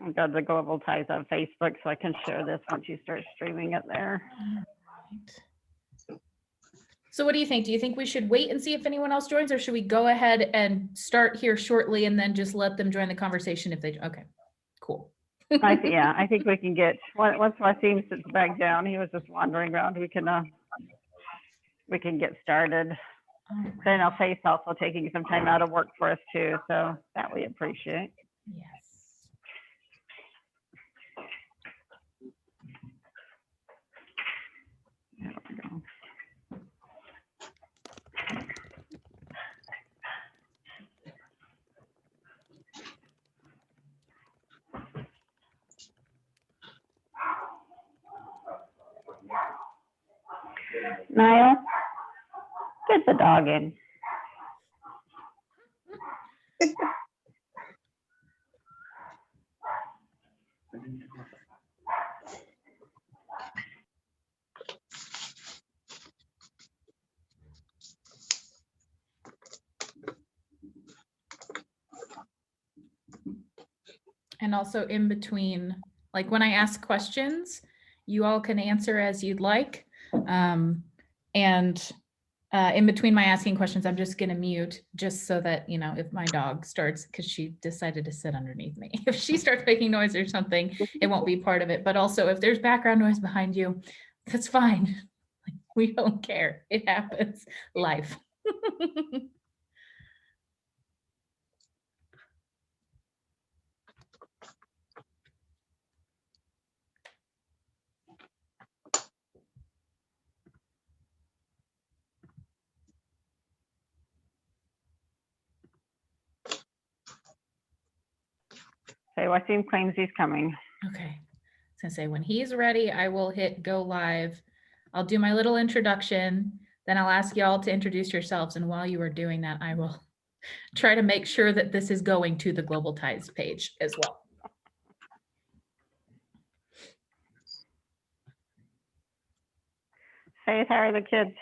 I've got the Global Ties on Facebook, so I can share this once you start streaming it there. So what do you think? Do you think we should wait and see if anyone else joins, or should we go ahead and start here shortly and then just let them join the conversation if they, okay, cool. I think we can get, once Wasim sits back down, he was just wandering around, we can get started. I know Faith's also taking some time out of work for us too, so that we appreciate. Yes. There we go. Niall, get the dog in. And also in between, like when I ask questions, you all can answer as you'd like. In between my asking questions, I'm just gonna mute just so that, you know, if my dog starts, because she decided to sit underneath me. If she starts making noise or something, it won't be part of it. But also if there's background noise behind you, that's fine. We don't care. It happens. Life. Okay, Wasim claims he's coming. Okay. I was gonna say, when he's ready, I will hit go live. I'll do my little introduction. Then I'll ask y'all to introduce yourselves. And while you are doing that, I will try to make sure that this is going to the Global Ties page as well. Faith, how are the kids?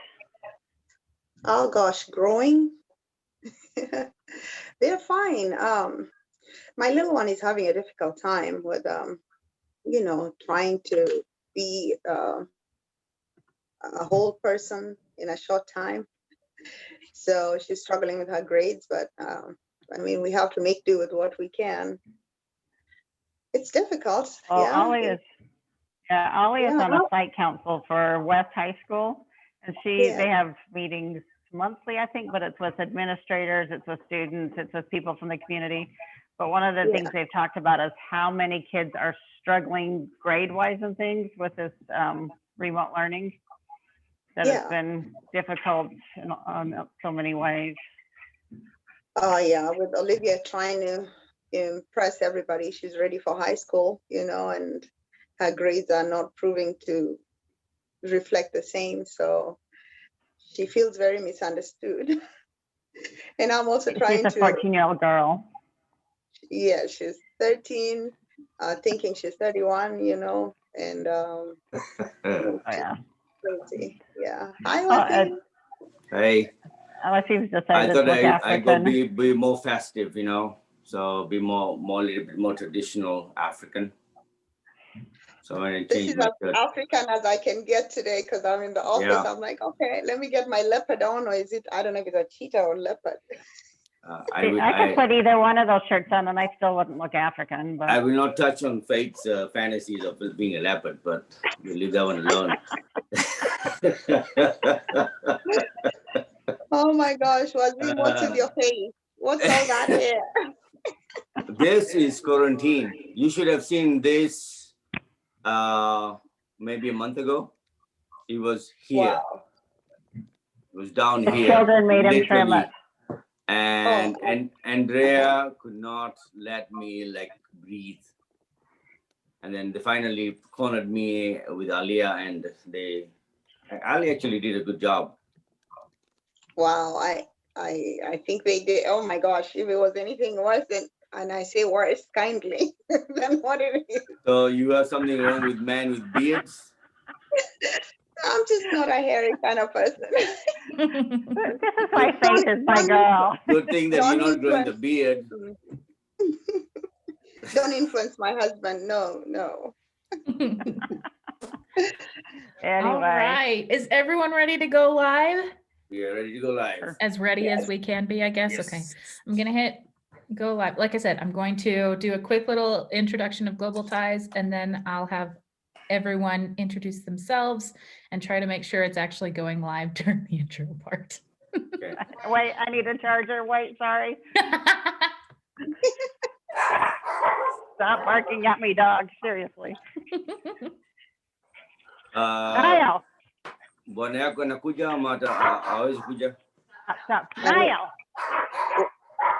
Oh gosh, growing. They're fine. My little one is having a difficult time with, you know, trying to be a whole person in a short time. So she's struggling with her grades, but I mean, we have to make do with what we can. It's difficult. Well, Yeah. Ollie is Yeah. on a site council for West High School, and they have meetings monthly, I think, but it's with administrators, it's with students, it's with people from the community. But one of the things they've talked about is how many kids are struggling grade-wise and things with this remote learning. That it's been difficult in so many ways. Oh yeah, with Olivia trying to impress everybody, she's ready for high school, you know, and her grades are not proving to reflect the same. So she feels very misunderstood. And I'm also trying to. She's a 14-year-old girl. Yeah, she's 13, thinking she's 31, you know, and Oh, yeah. crazy. Yeah. Hi, Wasim. Hey. Wasim's decided I thought to look I got African. be more festive, you know, so be more a little bit more traditional African. So I This changed is my as shirt. African as I can get today because I'm in the office. Yeah. I'm like, okay, let me get my leopard on, or is it? I don't know if it's a cheetah or leopard. I could put either one of those shirts on and I still wouldn't look African. But I will not touch on Faith's fantasies of being a leopard, but we'll leave that one alone. Oh my gosh, Wasim, what's with your face? What's all that hair? This is quarantine. You should have seen this maybe a month ago. It was here. Wow. It was down the here. children made him trim it. And Andrea could not let me like breathe. And then they finally cornered me with Alia, and Ali actually did a good job. Wow, I think they did. Oh my gosh, if it was anything worse than, and I say worse kindly, than what it is. So you have something wrong with men with beards? I'm just not a hairy kind of person. This is why Faith is my girl. Good thing that you're not growing the beard. Don't influence my husband. No, no. Anyway. All right. Is everyone ready to go live? We are ready to go live. Sure. As ready as we can be, I guess. Yes. Okay. I'm going to hit go live. Like I said, I'm going to do a quick little introduction of Global Ties, and then I'll have everyone introduce themselves and try to make sure it's actually going live during the intro part. Okay. Wait, I need a charger. Wait, sorry. Stop barking at me, dog. Seriously. Kyle, Bwana yako anakuja ama hawezi kuja? stop. Kyle,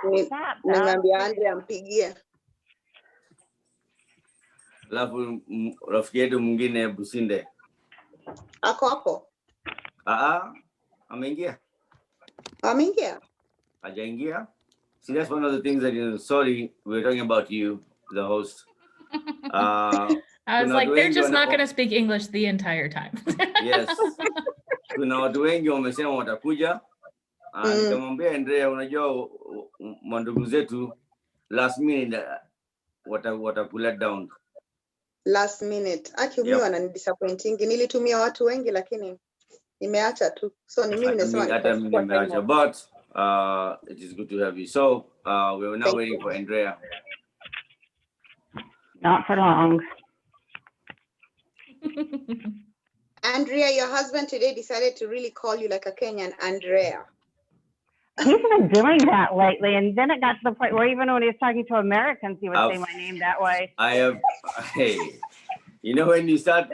Ni- stop. dog. Nimeambia Andre ampigie. Alafu rafiki yetu mwingine Businde. Ako hapo. Ameingia? Ameingia? Hajaingia? See, that's one of the things that, sorry, we're talking about you, the host. I was Kuna like, watu they're wengi just not wana- going to speak English the entire time. Yes. Kuna watu wengi wamesema watakuja. Nikamwambia Andrea, unajua mandugu zetu last minute watakulet down. Last minute. Aki mimi Yep. wananidisappointingi. Nilitumia watu wengi lakini nimeacha tu. So ni mimi nasema Hata mimi nitachukua time nimeacha, off. but it is good to have you. So we were now Thank waiting for Andrea. Not for long. Andrea, your husband today decided to really call you like a Kenyan Andrea. He's been doing that lately, and then it got to the point where even when he was talking to Americans, he would say I've- my name that way. Hey, when you start,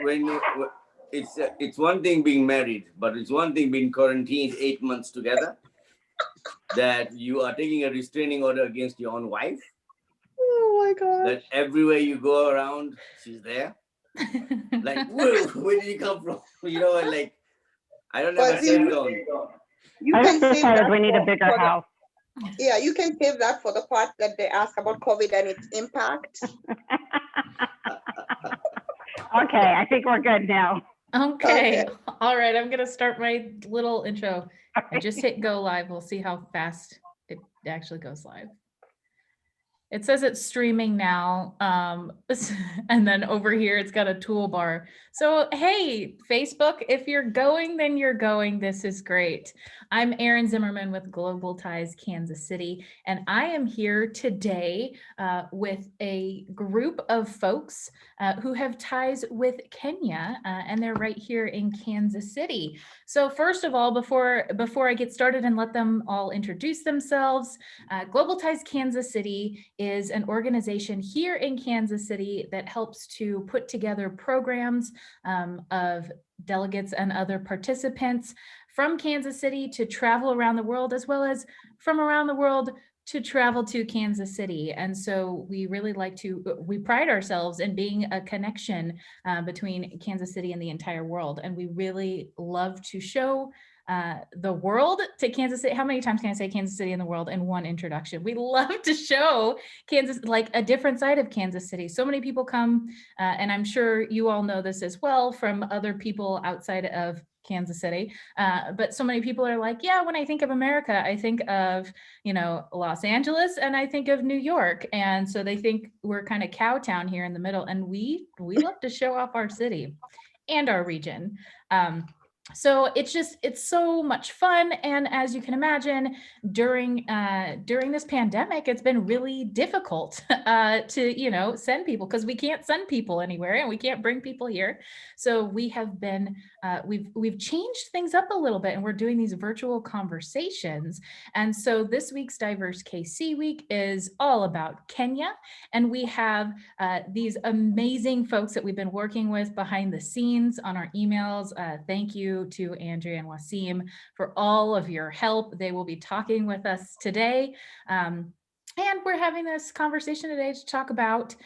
it's one thing being married, but it's one thing being quarantined 8 months together, that you are taking a restraining order against your own wife, Oh my God. that everywhere you go around, she's there. Like, where did you come from? Like, I don't have a But you- safe zone. You I can just save decided that we need a for bigger the- house. Yeah, you can save that for the part that they ask about COVID and its impact. Okay, I think we're good now. Okay. Okay. All right. I'm going to start my little intro. I just hit go live. We'll see how fast it actually goes live. It says it's streaming now. And then over here, it's got a toolbar. So, hey, Facebook, if you're going, then you're going. This is great. I'm Erin Zimmerman with Global Ties Kansas City, and I am here today with a group of folks who have ties with Kenya, and they're right here in Kansas City. So first of all, before I get started and let them all introduce themselves, Global Ties Kansas City is an organization here in Kansas City that helps to put together programs of delegates and other participants from Kansas City to travel around the world, as well as from around the world to travel to Kansas City. And so we really we pride ourselves in being a connection between Kansas City and the entire world. And we really love to show the world to Kansas City. How many times can I say Kansas City in the world in one introduction? We love to show Kansas, like a different side of Kansas City. So many people come, and I'm sure you all know this as well from other people outside of Kansas City. But so many people are like, yeah, when I think of America, I think of, Los Angeles and I think of New York. And so they think we're kind of cowtown here in the middle. And we love to show off our city and our region. So it's so much fun. And as you can imagine, during this pandemic, it's been really difficult to, send people, because we can't send people anywhere and we can't bring people here. So we have been, we've changed things up a little bit, and we're doing these virtual conversations. And so this week's Diverse KC Week is all about Kenya. And we have these amazing folks that we've been working with behind the scenes on our emails. Thank you to Andrea and Wasim for all of your help. They will be talking with us today. And we're having this conversation today to talk about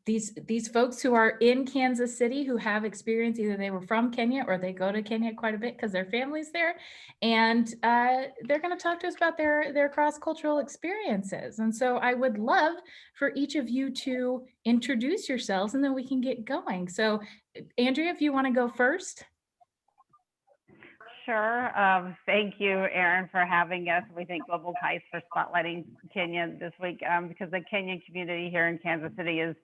these folks who are in Kansas City who have experience. Either they were from Kenya or they go to Kenya quite a bit because their family's there. And they're going to talk to us about their cross-cultural experiences. And so I would love for each of you to introduce yourselves, and then we can get going. So Andrea, if you want to go first. sure. Thank you, Aaron, for having us. We thank Global Ties for spotlighting Kenya this week because the Kenyan community here in Kansas City is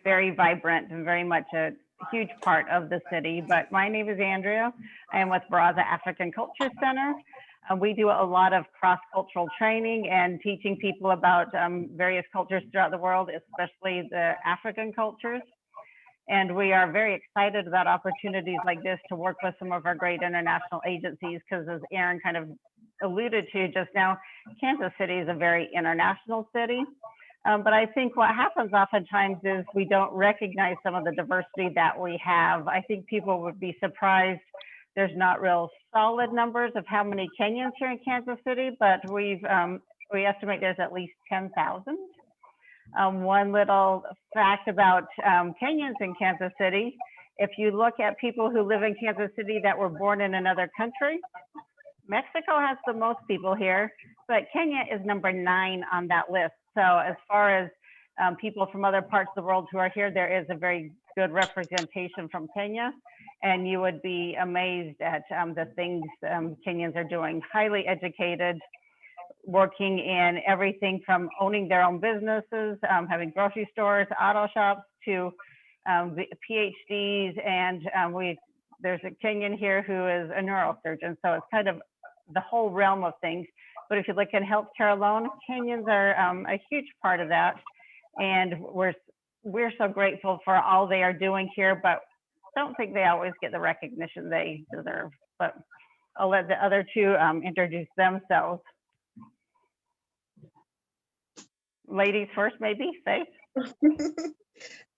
very vibrant and very much a huge part of the city. But my name is Andrea. I am with Baraza African Culture Center. We do a lot of cross-cultural training and teaching people about various cultures throughout the world, especially the African cultures. And we are very excited about opportunities like this to work with some of our great international agencies, because as Aaron kind of alluded to just now, Kansas City is a very international city. But I think what happens oftentimes is we don't recognize some of the diversity that we have. I think people would be surprised. There's not real solid numbers of how many Kenyans here in Kansas City, but we estimate there's at least 10,000. One little fact about Kenyans in Kansas City, if you look at people who live in Kansas City that were born in another country, Mexico has the most people here, but Kenya is number 9 on that list. So as far as people from other parts of the world who are here, there is a very good representation from Kenya. And you would be amazed at the things Kenyans are doing. Highly educated, working in everything from owning their own businesses, having grocery stores, auto shops, to PhDs. And there's a Kenyan here who is a neurosurgeon. So it's kind of the whole realm of things. But if you look at healthcare alone, Kenyans are a huge part of that. And we're so grateful for all they are doing here, but don't think they always get the recognition they deserve. But I'll let the other two introduce themselves. Ladies first, maybe, Faith.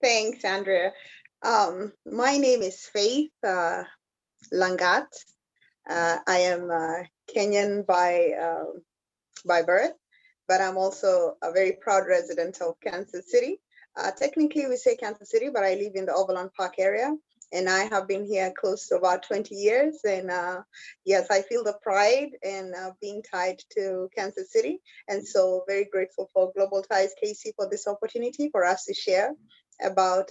Thanks, Andrea. My name is Faith Langat. I am Kenyan by birth, but I'm also a very proud resident of Kansas City. Technically, we say Kansas City, but I live in the Overland Park area. And I have been here close to about 20 years. And yes, I feel the pride in being tied to Kansas City. And so very grateful for Global Ties KC for this opportunity for us to share about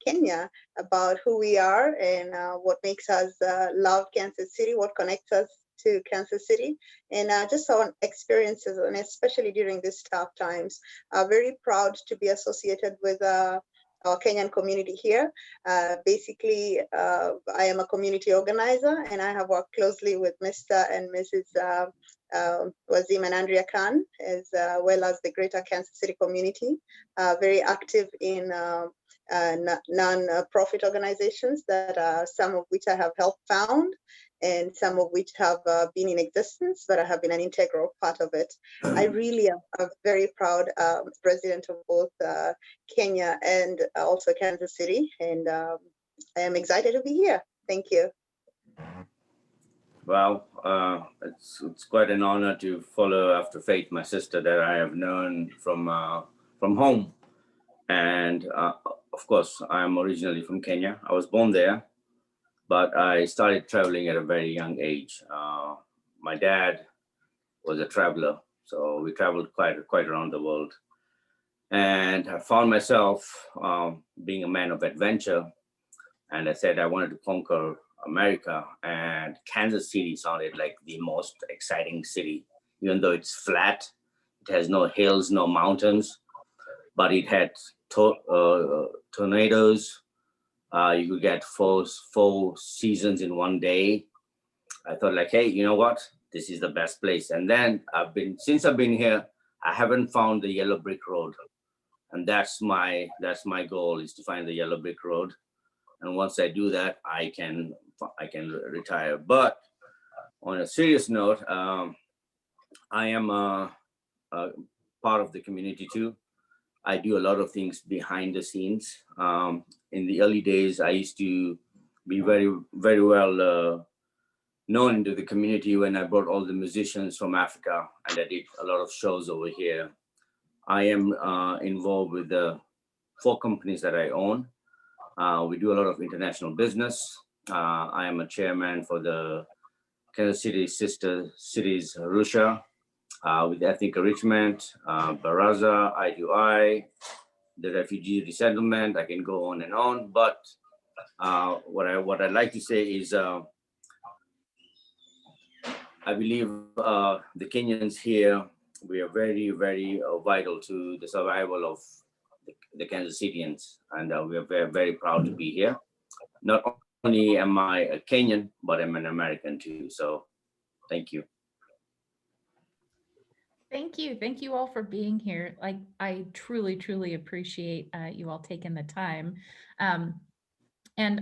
Kenya, about who we are and what makes us love Kansas City, what connects us to Kansas City, and just our experiences, and especially during these tough times. Very proud to be associated with our Kenyan community here. Basically, I am a community organizer, and I have worked closely with Mr. and Mrs. Wazim and Andrea Khan, as well as the greater Kansas City community. Very active in non-profit organizations that some of which I have helped found, and some of which have been in existence, but I have been an integral part of it. I really am a very proud resident of both Kenya and also Kansas City, and I am excited to be here. Thank you. Well, it's quite an honor to follow after Faith, my sister that I have known from home. And of course, I'm originally from Kenya. I was born there, but I started traveling at a very young age. My dad was a traveler, so we traveled quite around the world. And I found myself being a man of adventure. And I said I wanted to conquer America, and Kansas City sounded like the most exciting city, even though it's flat. It has no hills, no mountains, but it had tornadoes. You could get four seasons in one day. I thought like, hey, you know what? This is the best place. And then since I've been here, I haven't found the yellow brick road. And that's my goal, is to find the yellow brick road. And once I do that, I can retire. But on a serious note, I am a part of the community too. I do a lot of things behind the scenes. In the early days, I used to be very, very well known to the community when I brought all the musicians from Africa, and I did a lot of shows over here. I am involved with the 4 companies that I own. We do a lot of international business. I am a chairman for the Kansas City sister cities, Arusha, with ethnic enrichment, Baraza, I2I, the refugee resettlement. I can go on and on, but what I'd like to say is I believe the Kenyans here, we are very, very vital to the survival of the Kansas Cityans, and we are very, very proud to be here. Not only am I a Kenyan, but I'm an American too. So thank you. Thank you. Thank you all for being here. Like, I truly, truly appreciate you all taking the time. And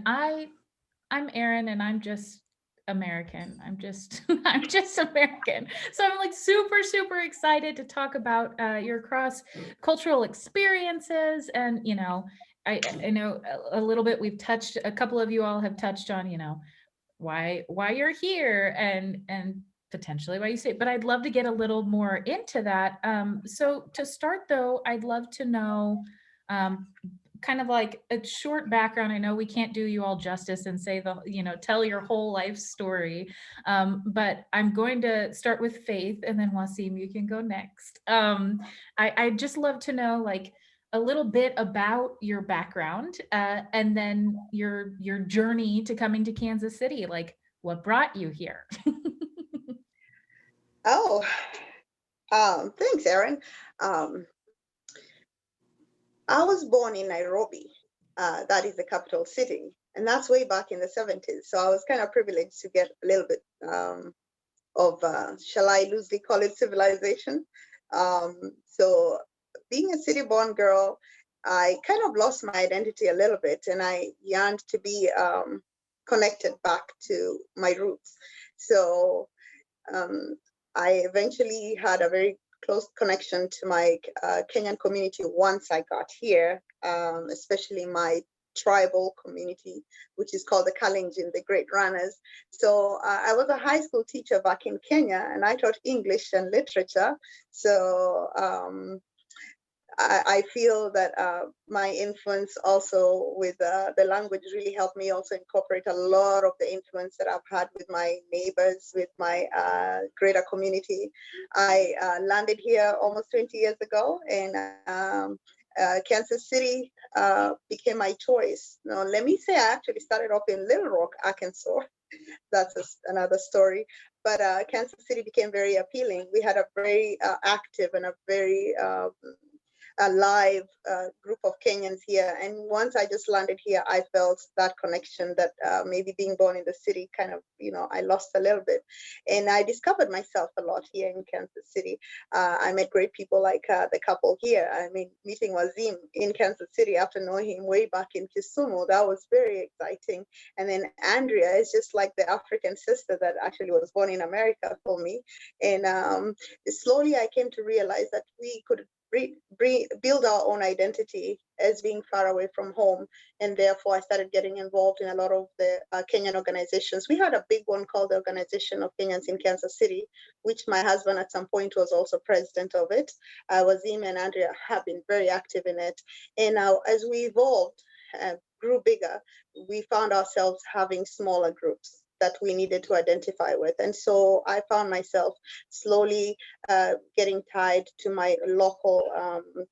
I'm Erin, and I'm just American. I'm just I'm just American. So I'm like super, super excited to talk about your cross cultural experiences. And I know a little bit. A couple of you all have touched on why you're here and potentially why you say. But I'd love to get a little more into that. So to start though, I'd love to know. Kind of like a short background. I know we can't do you all justice and say tell your whole life story. But I'm going to start with Faith, and then Wasim, you can go next. I'd just love to know like a little bit about your background, and then your journey to coming to Kansas City, like what brought you here. Oh, thanks, Erin. I was born in Nairobi. That is the capital city. And that's way back in the 70s. So I was kind of privileged to get a little bit of, shall I loosely call it civilization? So being a city-born girl, I kind of lost my identity a little bit, and I yearned to be connected back to my roots. So I eventually had a very close connection to my Kenyan community once I got here, especially my tribal community, which is called the Kalenjin, the Great Runners. So I was a high school teacher back in Kenya, and I taught English and literature. So I feel that my influence also with the language really helped me also incorporate a lot of the influence that I've had with my neighbors, with my greater community. I landed here almost 20 years ago, and Kansas City became my choice. Now, let me say I actually started off in Little Rock, Arkansas. That's another story. But Kansas City became very appealing. We had a very active and a very a live group of Kenyans here. And once I just landed here, I felt that connection that maybe being born in the city kind of, I lost a little bit. And I discovered myself a lot here in Kansas City. I met great people like the couple here. I mean, meeting Wazim in Kansas City after knowing him way back in Kisumu, that was very exciting. And then Andrea is just like the African sister that actually was born in America for me. And slowly I came to realize that we could build our own identity as being far away from home. And therefore I started getting involved in a lot of the Kenyan organizations. We had a big one called the Organization of Kenyans in Kansas City, which my husband at some point was also president of it. Wazim and Andrea have been very active in it. And now as we evolved, grew bigger, we found ourselves having smaller groups that we needed to identify with. And so I found myself slowly getting tied to my local,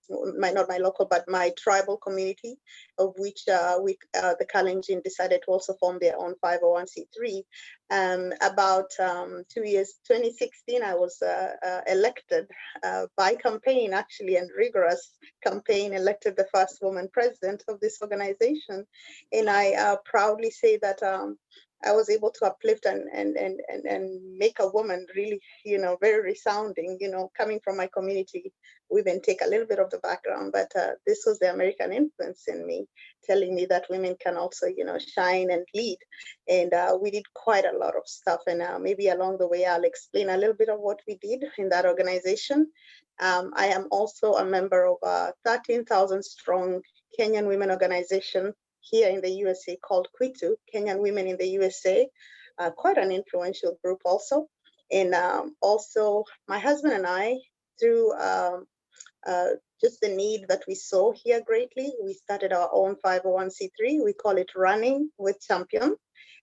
not my local, but my tribal community, of which the Kalenjin decided to also form their own 501c3. About 2 years, 2016, I was elected by campaign, actually, and rigorous campaign, elected the first woman president of this organization. And I proudly say that I was able to uplift and make a woman really, very resounding, coming from my community. We even take a little bit of the background, but this was the American influence in me, telling me that women can also, shine and lead. And we did quite a lot of stuff. And maybe along the way, I'll explain a little bit of what we did in that organization. I am also a member of a 13,000 strong Kenyan women organization here in the USA called Kwitu, Kenyan Women in the USA, quite an influential group also. And also my husband and I, through just the need that we saw here greatly, we started our own 501c3. We call it Running with Champion.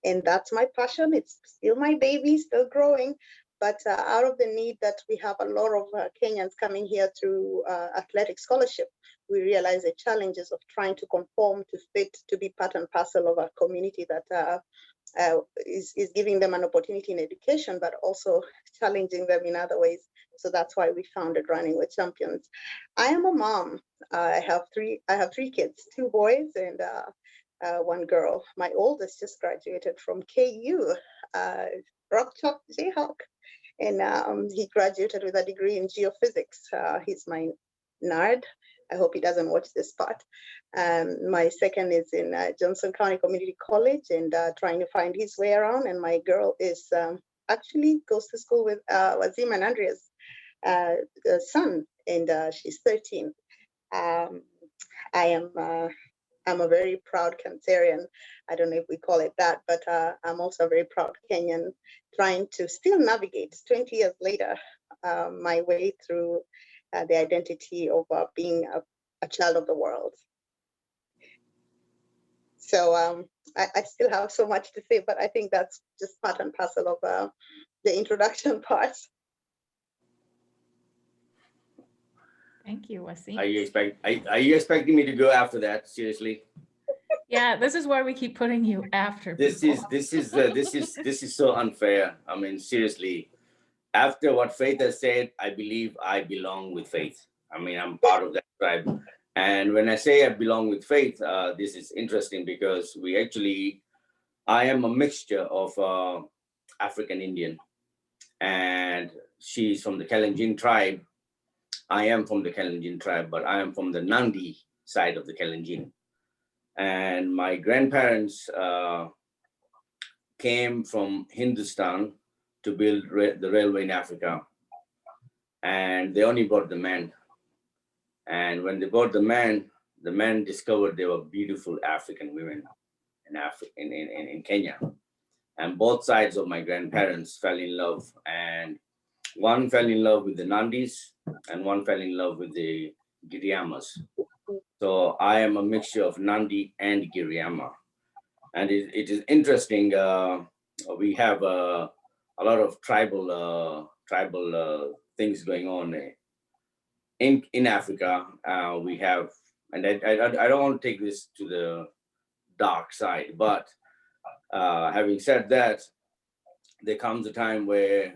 And that's my passion. It's still my baby, still growing. But out of the need that we have a lot of Kenyans coming here through athletic scholarship, we realize the challenges of trying to conform, to fit, to be part and parcel of a community that is giving them an opportunity in education, but also challenging them in other ways. So that's why we founded Running with Champions. I am a mom. I have three kids, 2 boys and 1 girl. My oldest just graduated from KU, Rock Chalk Jayhawk, and he graduated with a degree in geophysics. He's my nerd. I hope he doesn't watch this part. My second is in Johnson County Community College and trying to find his way around. And my girl is actually goes to school with Wazim and Andrea's son, and she's 13. I'm a very proud Cancerian. I don't know if we call it that, but I'm also a very proud Kenyan, trying to still navigate 20 years later my way through the identity of being a child of the world. So I still have so much to say, but I think that's just part and parcel of the introduction part. Thank you, Wasim. Are you expecting me to go after that? Seriously? Yeah, this is why we keep putting you after This people. is so unfair. I mean, seriously. After what Faith has said, I believe I belong with Faith. I mean, I'm part of that tribe. And when I say I belong with Faith, this is interesting because I am a mixture of African Indian, and she's from the Kalenjin tribe. I am from the Kalenjin tribe, but I am from the Nandi side of the Kalenjin. And my grandparents came from Hindustan to build the railway in Africa. And they only brought the men. And when they brought the men discovered they were beautiful African women in Kenya. And both sides of my grandparents fell in love. And one fell in love with the Nandis and one fell in love with the Giriamas. So I am a mixture of Nandi and Giriama. And it is interesting. We have a lot of tribal things going on in Africa. We have, and I don't want to take this to the dark side, but having said that, there comes a time where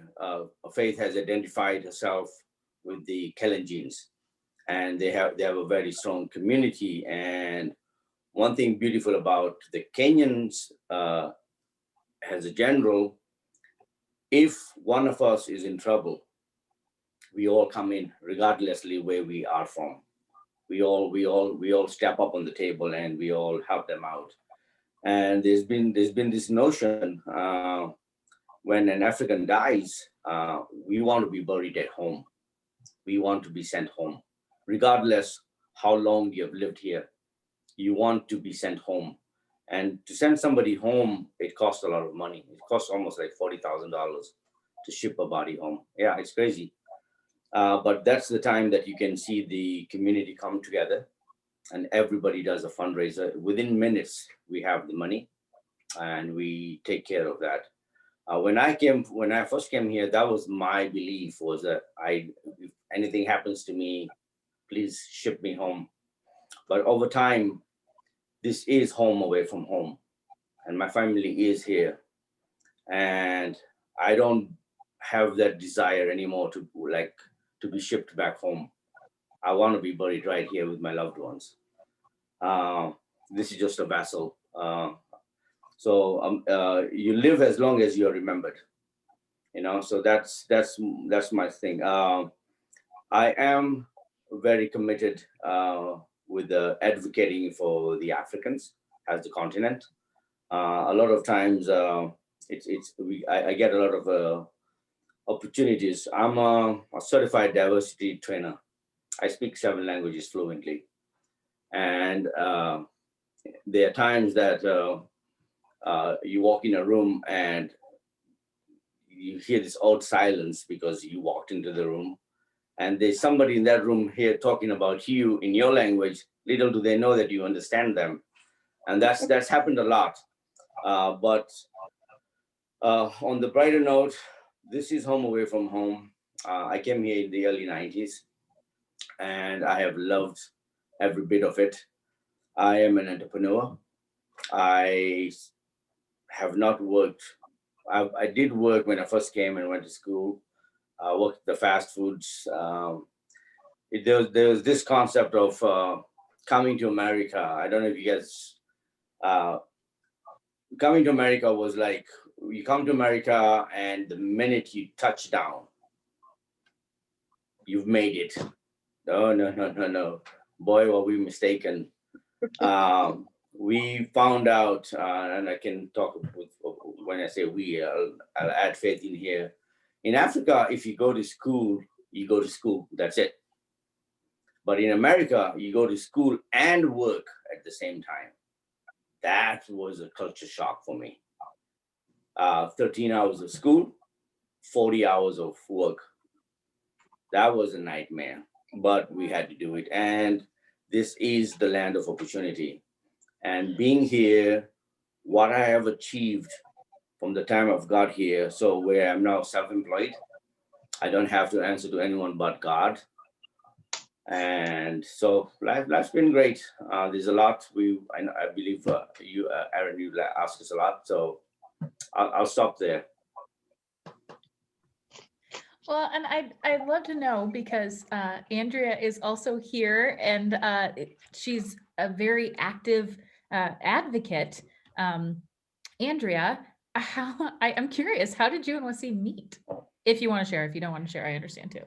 Faith has identified herself with the Kalenjins, and they have a very strong community. And one thing beautiful about the Kenyans, as a general, if one of us is in trouble, we all come in, regardlessly where we are from. We all step up on the table and we all help them out. And there's been this notion when an African dies, we want to be buried at home. We want to be sent home, regardless how long you have lived here. You want to be sent home. And to send somebody home, it costs a lot of money. It costs almost like $40,000 to ship a body home. Yeah, it's crazy. But that's the time that you can see the community come together and everybody does a fundraiser. Within minutes, we have the money and we take care of that. When I first came here, that was my belief, was that if anything happens to me, please ship me home. But over time, this is home away from home, and my family is here. And I don't have that desire anymore to be shipped back home. I want to be buried right here with my loved ones. This is just a vessel. So you live as long as you're remembered, so that's my thing. I am very committed with advocating for the Africans as the continent. A lot of times I get a lot of opportunities. I'm a certified diversity trainer. I speak 7 languages fluently. And there are times that you walk in a room and you hear this odd silence because you walked into the room and there's somebody in that room here talking about you in your language. Little do they know that you understand them. And that's happened a lot. But on the brighter note, this is home away from home. I came here in the early 90s and I have loved every bit of it. I am an entrepreneur. I have not worked. I did work when I first came and went to school. I worked at the fast foods. There was this concept of coming to America. I don't know if you guys, uh, coming to America was like, you come to America and the minute you touch down, you've made it. No, no, no, no, no. Boy, were we mistaken. We found out, and I can talk with, when I say we, I'll add faith in here. In Africa, if you go to school, you go to school. That's it. But in America, you go to school and work at the same time. That was a culture shock for me. 13 hours of school, 40 hours of work. That was a nightmare, but we had to do it. And this is the land of opportunity. And being here, what I have achieved from the time I've got here, so where I'm now self-employed, I don't have to answer to anyone but God. And so life's been great. There's a lot I believe you, Aaron, you asked us a lot. So I'll stop there. Well, and I'd love to know because Andrea is also here and she's a very active advocate. Andrea, I'm curious, how did you and Wasim meet? If you want to share, if you don't want to share, I understand too.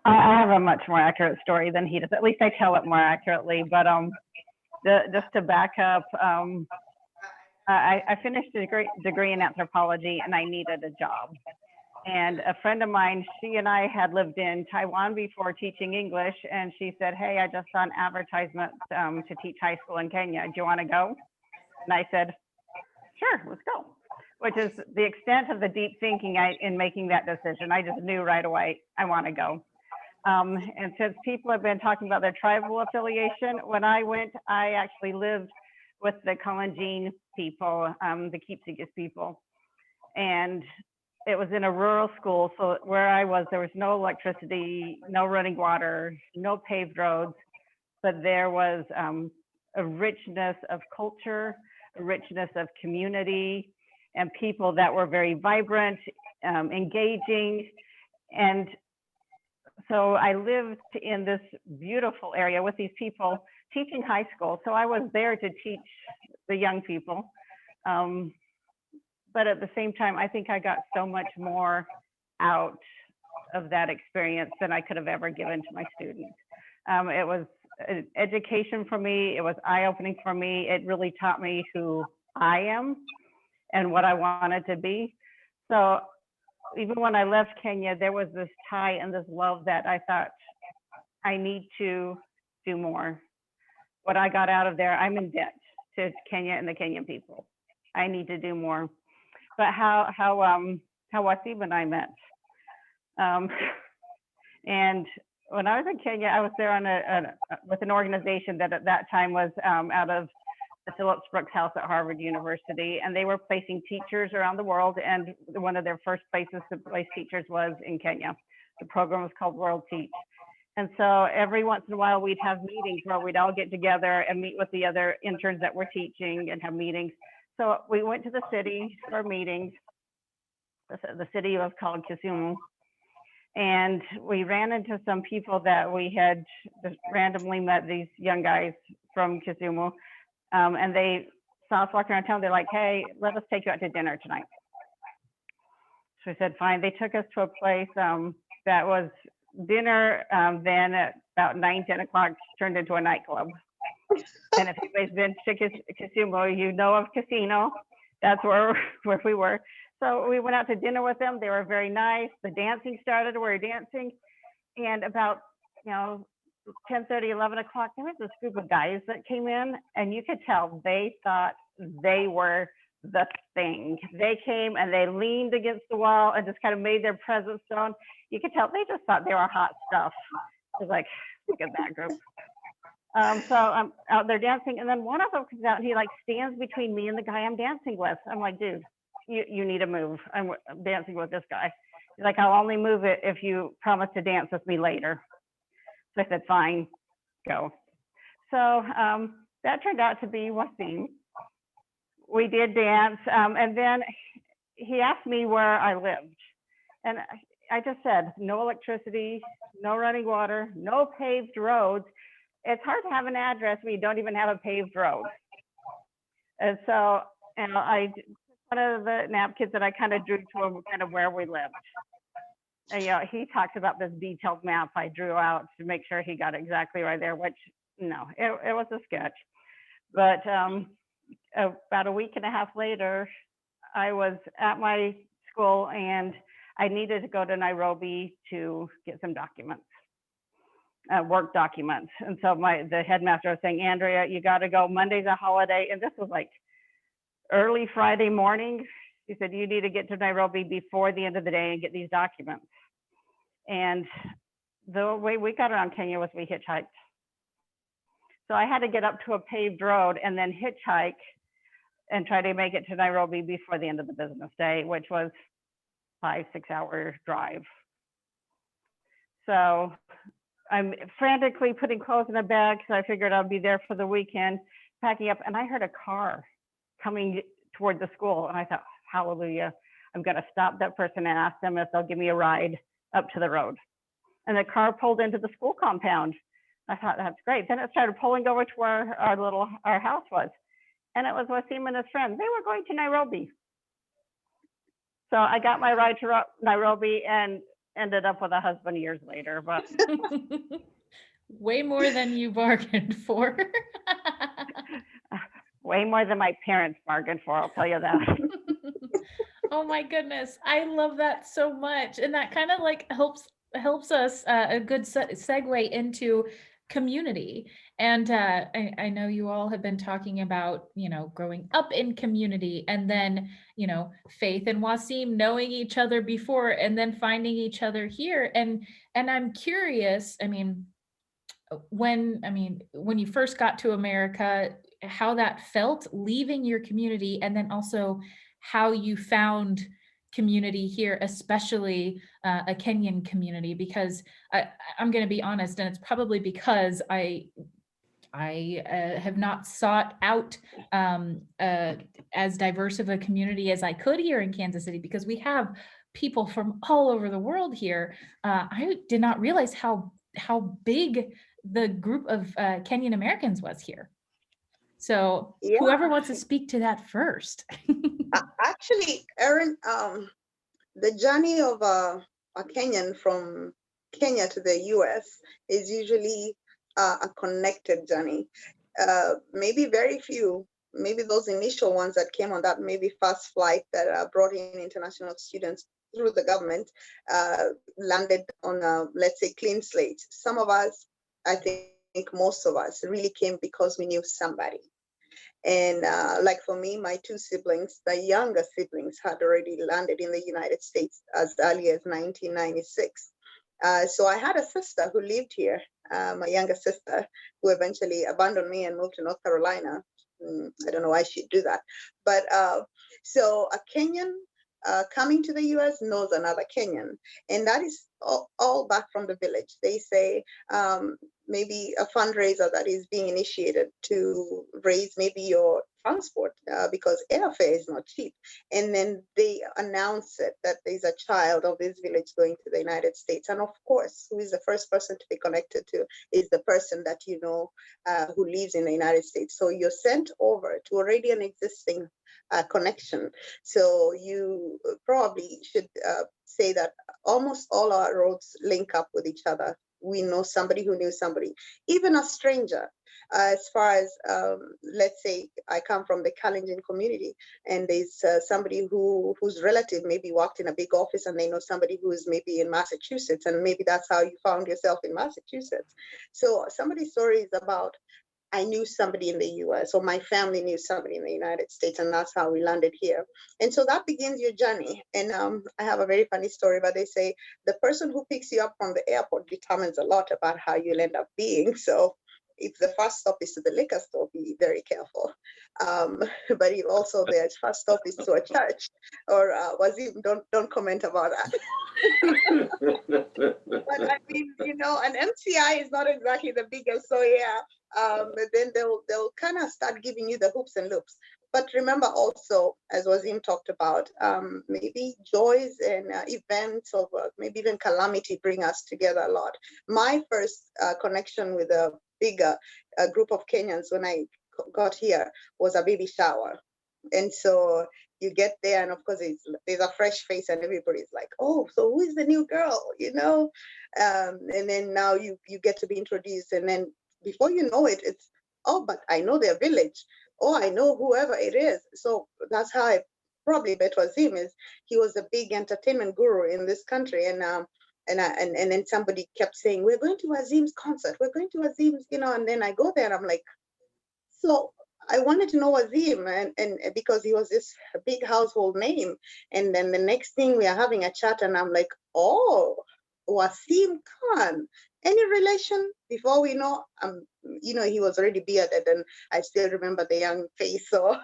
I have a much more accurate story than he does. At least I tell it more accurately. But just to back up, I finished a degree in anthropology and I needed a job. And a friend of mine, she and I had lived in Taiwan before teaching English. And she said, hey, I just saw an advertisement to teach high school in Kenya. Do you want to go? And I said, sure, let's go. Which is the extent of the deep thinking in making that decision. I just knew right away, I want to go. And since people have been talking about their tribal affiliation, when I went, I actually lived with the Kalenjin people, the Kipsigis people. And it was in a rural school. So where I was, there was no electricity, no running water, no paved roads, but there was a richness of culture, a richness of community, and people that were very vibrant, engaging. And so I lived in this beautiful area with these people teaching high school. So I was there to teach the young people. But at the same time, I think I got so much more out of that experience than I could have ever given to my students. It was an education for me. It was eye-opening for me. It really taught me who I am and what I wanted to be. So even when I left Kenya, there was this tie and this love that I thought, I need to do more. What I got out of there, I'm in debt to Kenya and the Kenyan people. I need to do more. But how Wasim and I met. And when I was in Kenya, I was there on with an organization that at that time was out of the Phillips Brooks House at Harvard University, and they were placing teachers around the world. And one of their first places to place teachers was in Kenya. The program was called World Teach. And so every once in a while, we'd have meetings where we'd all get together and meet with the other interns that were teaching and have meetings. So we went to the city for meetings. The city was called Kisumu. And we ran into some people that we had just randomly met, these young guys from Kisumu. And they saw us walking around town. They're like, hey, let us take you out to dinner tonight. So we said, fine. They took us to a place that was dinner, then at about 9, 10 o'clock turned into a nightclub. And if anybody's been to Kisumu, you know of Casino. That's where we were. So we went out to dinner with them. They were very nice. The dancing started. We were dancing. And about, 10:30, 11 o'clock, there was this group of guys that came in, and you could tell they thought they were the thing. They came and they leaned against the wall and just kind of made their presence known. You could tell they just thought they were hot stuff. It was like, look at that group. So I'm out there dancing, and then one of them comes out and he like stands between me and the guy I'm dancing with. I'm like, dude, you need to move. I'm dancing with this guy. He's like, I'll only move it if you promise to dance with me later. So I said, fine, go. So that turned out to be Wasim. We did dance, and then he asked me where I lived. And I just said, no electricity, no running water, no paved roads. It's hard to have an address when you don't even have a paved road. And so, and one of the napkins that I kind of drew to him kind of where we lived. And, you know, he talked about this detailed map I drew out to make sure he got exactly right there, which no, it was a sketch. But about a week and a half later, I was at my school and I needed to go to Nairobi to get some documents, work documents. And so the headmaster was saying, Andrea, you got to go. Monday's a holiday. And this was like early Friday morning. He said, you need to get to Nairobi before the end of the day and get these documents. And the way we got around Kenya was we hitchhiked. So I had to get up to a paved road and then hitchhike and try to make it to Nairobi before the end of the business day, which was 5-6 hour drive. So I'm frantically putting clothes in a bag because I figured I'd be there for the weekend, packing up, and I heard a car coming toward the school. And I thought, hallelujah, I'm gonna stop that person and ask them if they'll give me a ride up to the road. And the car pulled into the school compound. I thought, that's great. Then it started pulling over to where our house was. And it was Wasim and his friend. They were going to Nairobi. So I got my ride to Nairobi and ended up with a husband years later. But way more than you bargained for. way more than my parents bargained for, I'll tell you that. Oh my goodness. I love that so much. And that kind of like helps us a good segue into community. And I know you all have been talking about, you know, growing up in community and then, you know, Faith and Wasim knowing each other before and then finding each other here. And I'm curious, I mean, when you first got to America, how that felt leaving your community, and then also how you found community here, especially a Kenyan community, because I'm going to be honest, and it's probably because I have not sought out as diverse of a community as I could here in Kansas City, because we have people from all over the world here. I did not realize how big the group of Kenyan Americans was here. So Yeah. whoever wants to speak to that first. Actually, Erin, the journey of a Kenyan from Kenya to the US is usually a connected journey. Maybe very few, maybe those initial ones that came on that maybe first flight that brought in international students through the government landed on a, let's say, clean slate. Some of us, I think most of us really came because we knew somebody. And like for me, my two siblings, the younger siblings, had already landed in the United States as early as 1996. So I had a sister who lived here, my younger sister, who eventually abandoned me and moved to North Carolina. I don't know why she'd do that. But so a Kenyan coming to the US knows another Kenyan. And that is all back from the village. They say maybe a fundraiser that is being initiated to raise maybe your transport because airfare is not cheap. And then they announce it that there's a child of this village going to the United States. And of course, who is the first person to be connected to is the person that you know who lives in the United States. So you're sent over to already an existing connection. So you probably should say that almost all our roads link up with each other. We know somebody who knew somebody, even a stranger. As far as, let's say, I come from the Kalenjin community, and there's somebody whose relative maybe worked in a big office, and they know somebody who's maybe in Massachusetts, and maybe that's how you found yourself in Massachusetts. So somebody's story is about, I knew somebody in the US, or my family knew somebody in the United States, and that's how we landed here. And so that begins your journey. And I have a very funny story, but they say the person who picks you up from the airport determines a lot about how you'll end up being. So if the first stop is to the liquor store, be very careful. But if also their first stop is to a church, or Wazim, don't comment about that. But I mean, an MCI is not exactly the biggest, so yeah. Then they'll kind of start giving you the hoops and loops. But remember also, as Wazim talked about, maybe joys and events of maybe even calamity bring us together a lot. My first connection with a bigger group of Kenyans when I got here was a baby shower. And so you get there, and of course there's a fresh face, and everybody's like, "Oh, so who is the new girl?" And then now you get to be introduced, and then before you know it, it's, "Oh, but I know their village. Oh, I know whoever it is." So that's how I probably met Wazim. Is he was a big entertainment guru in this country, and then somebody kept saying, "We're going to Wazim's concert. We're going to Wazim's," and then I go there and I'm like, so I wanted to know Wazim, and because he was this big household name. And then the next thing we are having a chat, and I'm like, "Oh, Wasim Khan, any relation?" Before we know, he was already bearded, and I still remember the young face. So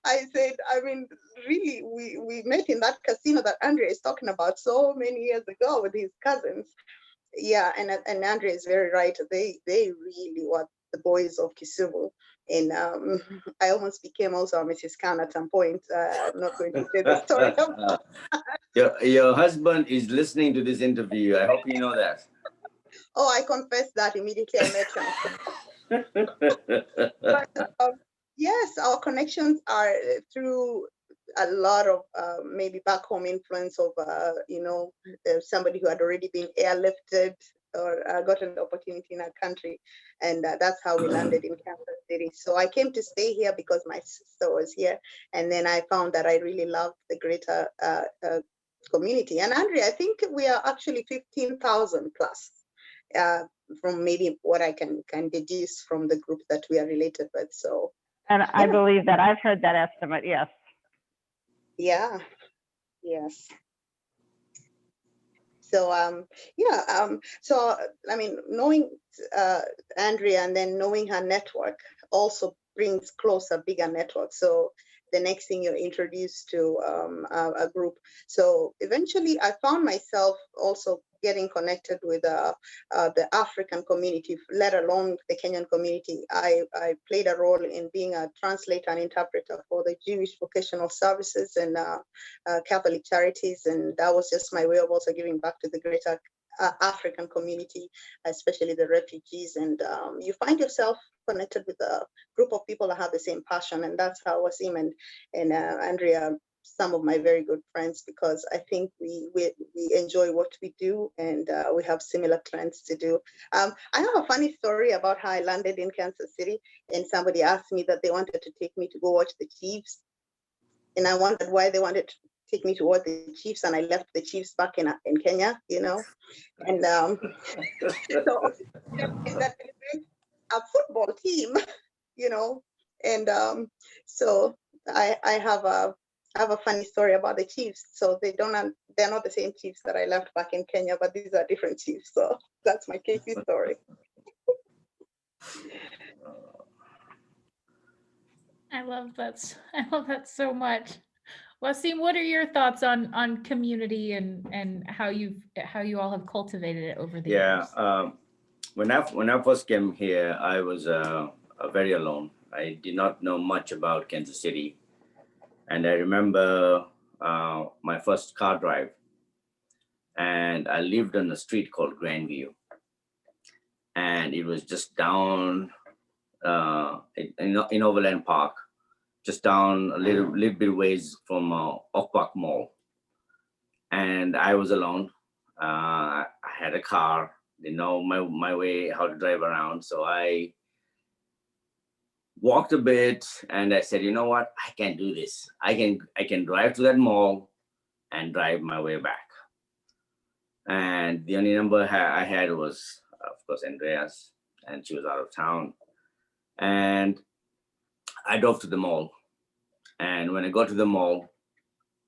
I said, I mean, really, we met in that casino that Andrea is talking about so many years ago with his cousins. Yeah, and Andrea is very right. They really were the boys of Kisumu. And I almost became also a Mrs. Khan at some point. I'm not going to say the story. Your husband is listening to this interview. I hope you know that. Oh, I confessed that immediately I met him. But yes, our connections are through a lot of maybe back home influence of somebody who had already been airlifted or gotten the opportunity in our country, and that's how we landed in Kansas City. So I came to stay here because my sister was here, and then I found that I really loved the greater community. And Andrea, I think we are actually 15,000 plus, from maybe what I can deduce from the group that we are related with. So, and I believe that I've heard that estimate. Yes. Yeah. Yes. So so I mean, knowing Andrea and then knowing her network also brings closer, bigger network. So the next thing you're introduced to a group. So eventually I found myself also getting connected with the African community, let alone the Kenyan community. I played a role in being a translator and interpreter for the Jewish vocational services and Catholic charities. And that was just my way of also giving back to the greater African community, especially the refugees. And you find yourself connected with a group of people that have the same passion. And that's how Wasim and Andrea, some of my very good friends, because I think we enjoy what we do, and we have similar trends to do. I have a funny story about how I landed in Kansas City, and somebody asked me that they wanted to take me to go watch the Chiefs, and I wondered why they wanted to take me to watch the Chiefs, and I left the Chiefs back in Kenya, and so that a football team, and so I have a funny story about the Chiefs. So they're not the same Chiefs that I left back in Kenya, but these are different Chiefs. So that's my KC story. I love that. I love that so much. Wasim, what are your thoughts on community and how you all have cultivated it over the years? When I first came here, I was very alone. I did not know much about Kansas City, and I remember my first car drive, and I lived on a street called Grandview, and it was just down in Overland Park, just down a little bit ways from Oak Park Mall. And I was alone. I had a car, didn't know my way, how to drive around. So I walked a bit and I said, you know what, I can do this. I can drive to that mall and drive my way back. And the only number I had was, of course, Andrea's, and she was out of town. And I drove to the mall. And when I got to the mall,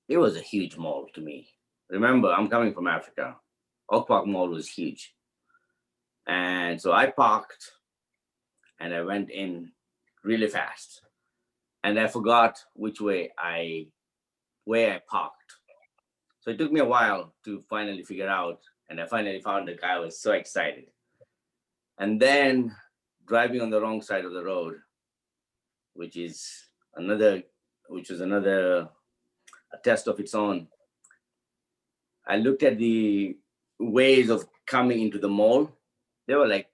it was a huge mall to me. Remember, I'm coming from Africa. Oak Park Mall was huge. And so I parked and I went in really fast. And I forgot which way where I parked. So it took me a while to finally figure out, and I finally found the guy. I was so excited. And then driving on the wrong side of the road, which was another a test of its own. I looked at the ways of coming into the mall. There were like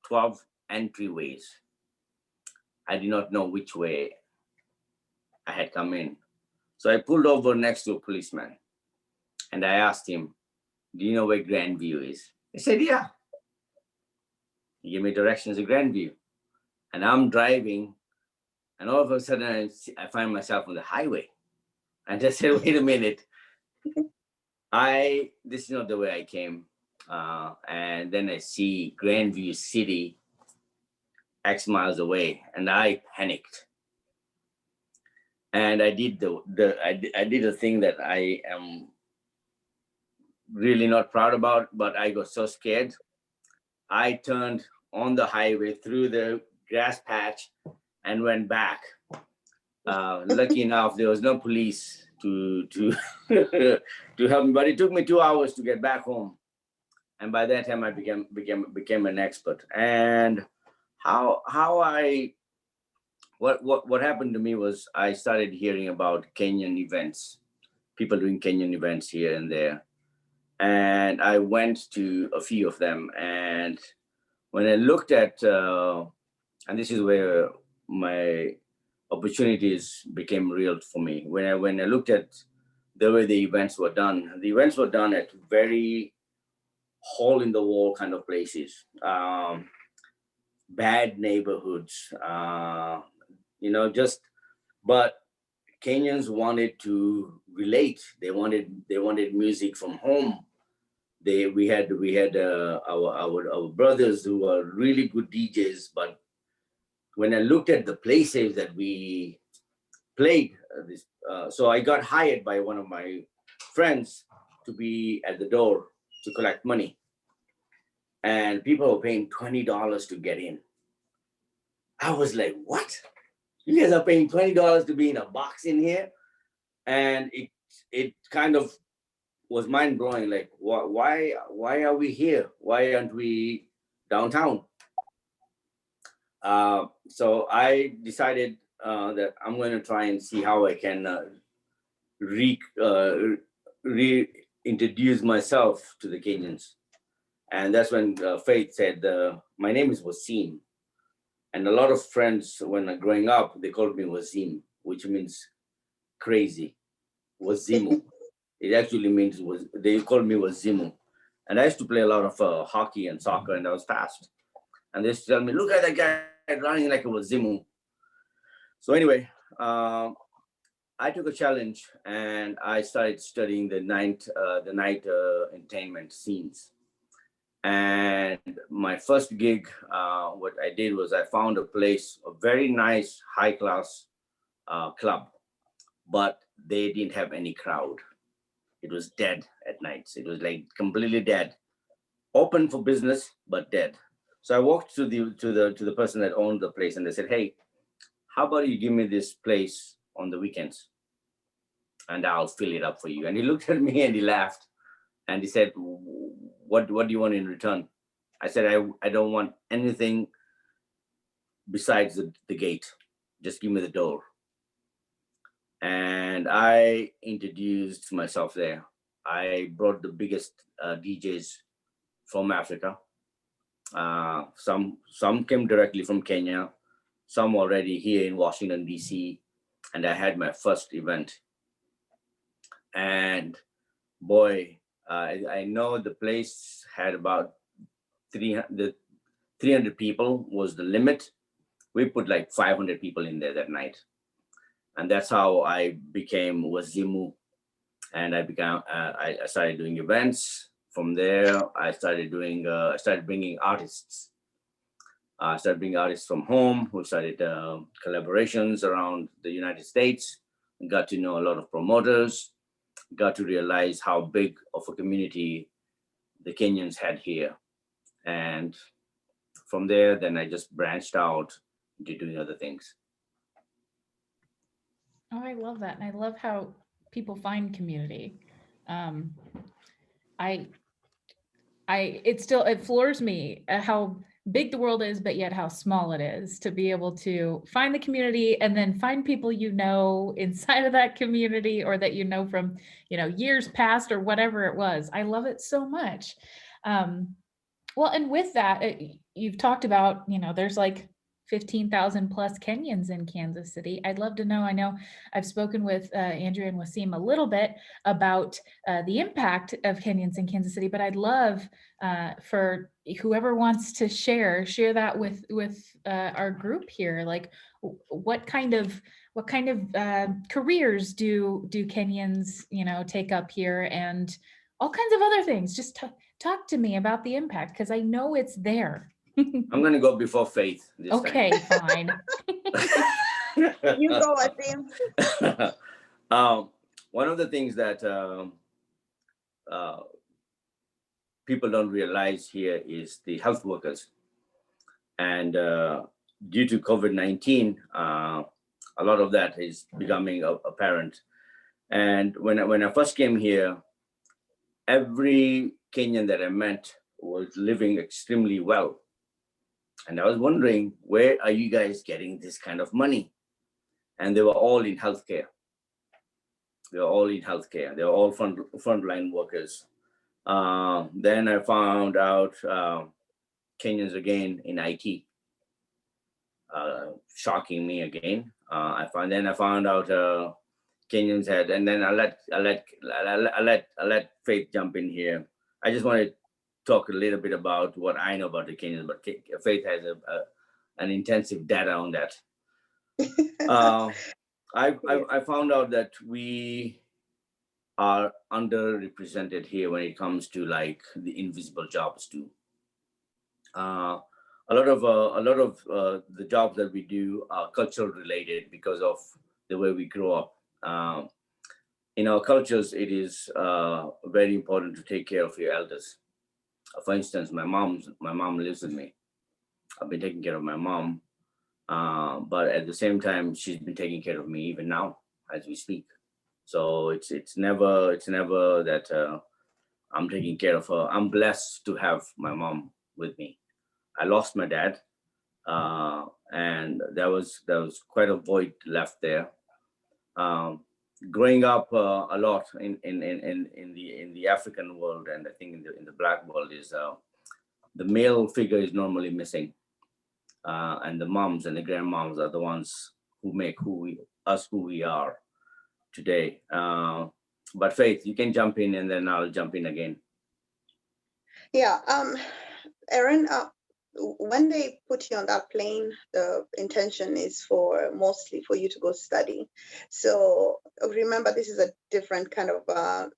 12 entryways. I did not know which way I had come in. So I pulled over next to a policeman and I asked him, do you know where Grandview is? He said, yeah. He gave me directions to Grandview. And I'm driving, and all of a sudden I find myself on the highway. And I said, wait a minute. This is not the way I came. And then I see Grandview City X miles away, and I panicked. And I did I did a thing that I am really not proud about, but I got so scared. I turned on the highway through the grass patch and went back. Lucky enough, there was no police to to help me, but it took me 2 hours to get back home. And by that time, I became an expert. And what happened to me was I started hearing about Kenyan events, people doing Kenyan events here and there. And I went to a few of them. And when I looked at, and this is where my opportunities became real for me. When I looked at the way the events were done at very hole in the wall kind of places, bad neighborhoods, but Kenyans wanted to relate. They wanted music from home. We had our brothers who were really good DJs, but when I looked at the places that we played, so I got hired by one of my friends to be at the door to collect money, and people were paying $20 to get in. I was like, what? You guys are paying $20 to be in a box in here? And it kind of was mind blowing. Like, why are we here? Why aren't we downtown? So I decided that I'm going to try and see how I can reintroduce myself to the Kenyans. And that's when Faith said, my name is Wasim. And a lot of friends, when growing up, they called me Wazim, which means crazy. Wazimu. It actually means, they called me Wazimu. And I used to play a lot of hockey and soccer, and I was fast. And they used to tell me, look at that guy running like a Wazimu. So anyway, I took a challenge and I started studying the night entertainment scenes. And my first gig, what I did was I found a place, a very nice, high-class club, but they didn't have any crowd. It was dead at nights. It was like completely dead, open for business, but dead. So I walked to the person that owned the place, and they said, "Hey, how about you give me this place on the weekends, and I'll fill it up for you." And he looked at me and he laughed, and he said, "What do you want in return?" I said, I don't want anything besides the gate. Just give me the door. And I introduced myself there. I brought the biggest DJs from Africa. Some came directly from Kenya, some already here in Washington, DC. And I had my first event. And boy, I know the place had about 300 people was the limit. We put like 500 people in there that night. And that's how I became Wazimu. And I started doing events. From there, I started bringing artists. I started bringing artists from home who started collaborations around the United States. Got to know a lot of promoters, got to realize how big of a community the Kenyans had here. And from there, then I just branched out into doing other things. Oh, I love that. And I love how people find community. It floors me at how big the world is, but yet how small it is to be able to find the community and then find people you know inside of that community, or that you know from, years past or whatever it was. I love it so much. Well, and with that, you've talked about, there's like 15,000 plus Kenyans in Kansas City. I'd love to know. I know I've spoken with Andrea and Wasim a little bit about the impact of Kenyans in Kansas City, but I'd love for whoever wants to share that with our group here. Like, what kind of careers do Kenyans, take up here, and all kinds of other things. Just talk to me about the impact, because I know it's there. I'm going to go before Faith this Okay, fine. You go, Wasim. One of the things that people don't realize here is the health workers. And due to COVID-19, a lot of that is becoming apparent. And when I first came here, every Kenyan that I met was living extremely well. And I was wondering, where are you guys getting this kind of money? And they were all in healthcare. They were all frontline workers. Then I found out Kenyans again in IT, shocking me again. I found out Kenyans had, and then I let Faith jump in here. I just want to talk a little bit about what I know about the Kenyans, but Faith has an intensive data on that. I found out that we are underrepresented here when it comes to like the invisible jobs too. A lot of the jobs that we do are cultural related because of the way we grow up. In our cultures, it is very important to take care of your elders. For instance, my mom lives with me. I've been taking care of my mom, but at the same time, she's been taking care of me even now as we speak. So it's never that I'm taking care of her. I'm blessed to have my mom with me. I lost my dad, and there was quite a void left there. Growing up a lot in the African world, and I think in the Black world, is the male figure is normally missing, and the moms and the grandmoms are the ones who make who we are today. But Faith, you can jump in, and then I'll jump in again. Yeah, Erin, when they put you on that plane, the intention is mostly for you to go study. So remember, this is a different kind of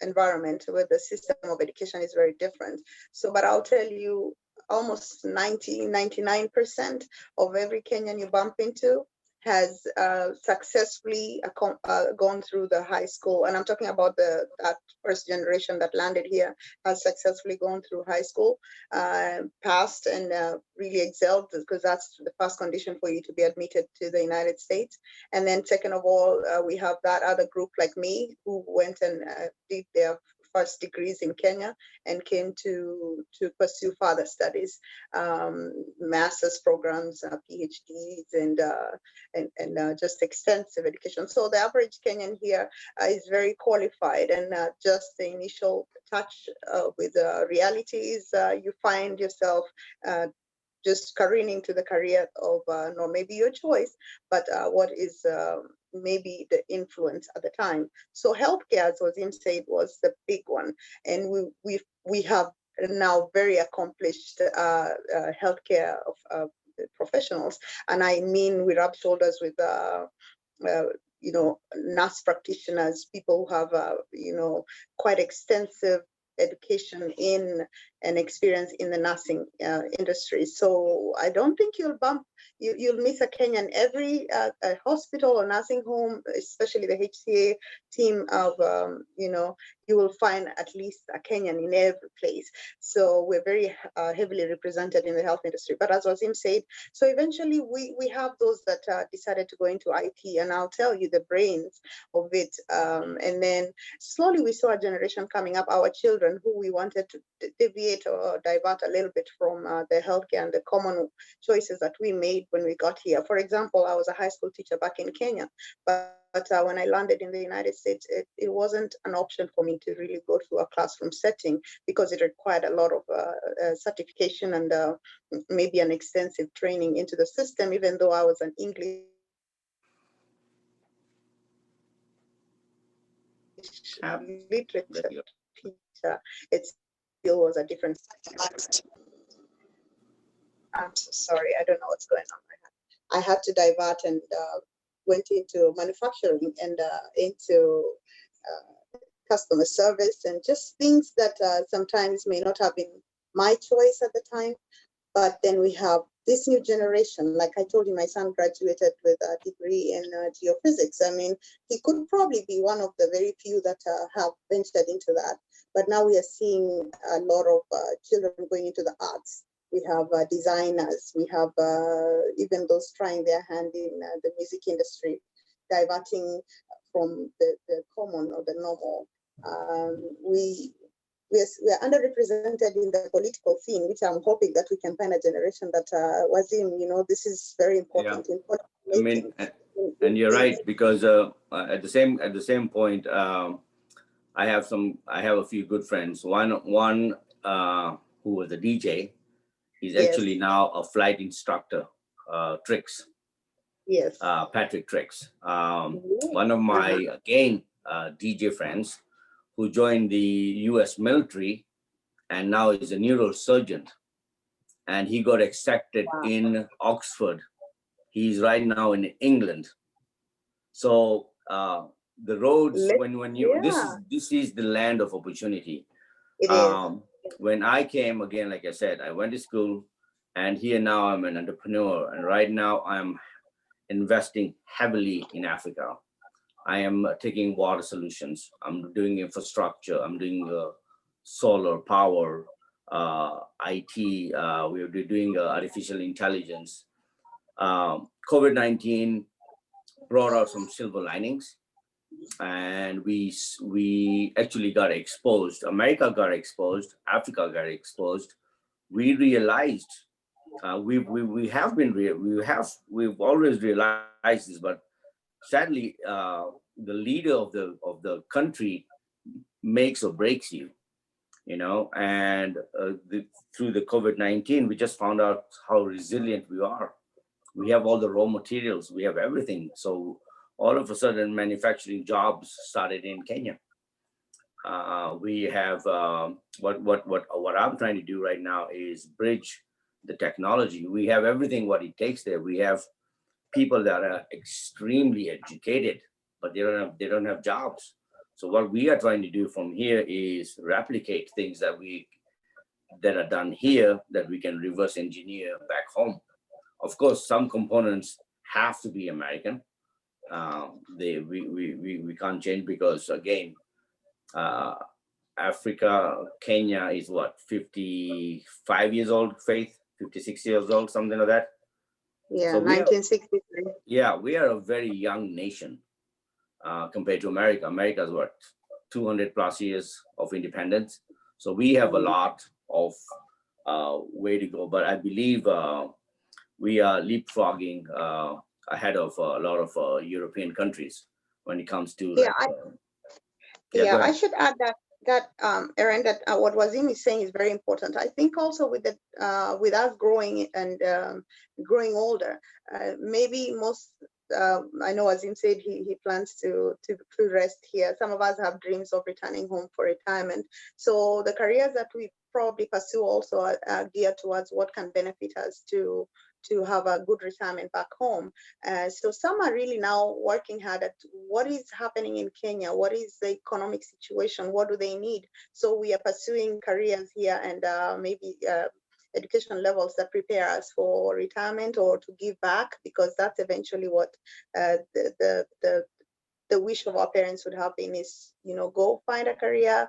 environment where the system of education is very different. So, but I'll tell you, almost 99% of every Kenyan you bump into has successfully gone through the high school. And I'm talking about that first generation that landed here has successfully gone through high school, passed and really excelled, because that's the first condition for you to be admitted to the United States. And then second of all, we have that other group like me who went and did their first degrees in Kenya and came to pursue further studies, master's programs, PhDs, and just extensive education. So the average Kenyan here is very qualified, and just the initial touch with reality is you find yourself just careening to the career of not maybe your choice, but what is maybe the influence at the time. So healthcare, as Wasim said, was the big one, and we have now very accomplished healthcare professionals, and I mean we rub shoulders with nurse practitioners, people who have quite extensive education in and experience in the nursing industry. So I don't think you'll miss a Kenyan every hospital or nursing home, especially the HCA team of, you will find at least a Kenyan in every place. So we're very heavily represented in the health industry. But as Wazim said, so eventually we have those that decided to go into IT, and I'll tell you the brains of it. And then slowly we saw a generation coming up, our children, who we wanted to deviate or divert a little bit from the healthcare and the common choices that we made when we got here. For example, I was a high school teacher back in Kenya, but when I landed in the United States, it wasn't an option for me to really go to a classroom setting because it required a lot of certification and maybe an extensive training into the system, even though I was an English literature teacher. It still was a different. I'm so sorry, I don't know what's going on. I had to divert and went into manufacturing and into customer service and just things that sometimes may not have been my choice at the time. But then we have this new generation. Like I told you, my son graduated with a degree in geophysics. I mean, he could probably be one of the very few that have ventured into that. But now we are seeing a lot of children going into the arts. We have designers. We have even those trying their hand in the music industry, diverting from the common or the normal. We are underrepresented in the political scene, which I'm hoping that we can find a generation that Wazim, this is very important. Yeah. I mean, and you're right, because at the same point, I have a few good friends. One who was a DJ, he's actually now a flight instructor, Tricks. Yes. Patrick Tricks. One of my DJ friends who joined the US military and now is a neurosurgeon. And he got accepted in Oxford. He's right now in England. So the roads, this is the land of opportunity. It is. When I came, again, like I said, I went to school, and here now I'm an entrepreneur. And right now I'm investing heavily in Africa. I am taking water solutions. I'm doing infrastructure. I'm doing solar power, IT. We're doing artificial intelligence. COVID-19 brought out some silver linings, and we actually got exposed. America got exposed. Africa got exposed. We realized we've always realized this, but sadly, the leader of the country makes or breaks you, and through the COVID-19, we just found out how resilient we are. We have all the raw materials, we have everything. So all of a sudden, manufacturing jobs started in Kenya. We have what I'm trying to do right now is bridge the technology. We have everything what it takes there. We have people that are extremely educated, but they don't have jobs. So what we are trying to do from here is replicate things that are done here that we can reverse engineer back home. Of course, some components have to be American. We can't change because, again, Africa, Kenya is what, 55 years old, Faith? 56 years old, something like that. Yeah, so 1963. We are a very young nation compared to America. America's what, 200 plus years of independence. So we have a lot of way to go. But I believe we are leapfrogging ahead of a lot of European countries when it comes to. I should add that Erin, that what Wazim is saying is very important. I think also with us growing and growing older, maybe most. I know Wazim said he plans to rest here. Some of us have dreams of returning home for retirement. So the careers that we probably pursue also are geared towards what can benefit us to to have a good retirement back home. So some are really now working hard at what is happening in Kenya, what is the economic situation, what do they need. So we are pursuing careers here and maybe education levels that prepare us for retirement or to give back, because that's eventually what the wish of our parents would have been is, go find a career.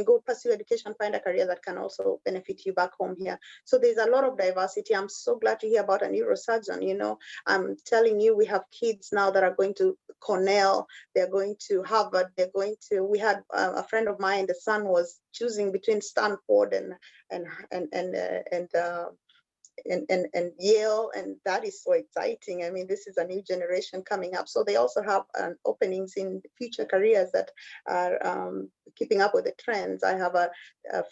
Go pursue education, find a career that can also benefit you back home here. So there's a lot of diversity. I'm so glad to hear about a neurosurgeon. I'm telling you, we have kids now that are going to Cornell, they're going to Harvard, we had a friend of mine, the son was choosing between Stanford and Yale, and that is so exciting. I mean, this is a new generation coming up. So they also have openings in future careers that are keeping up with the trends. I have a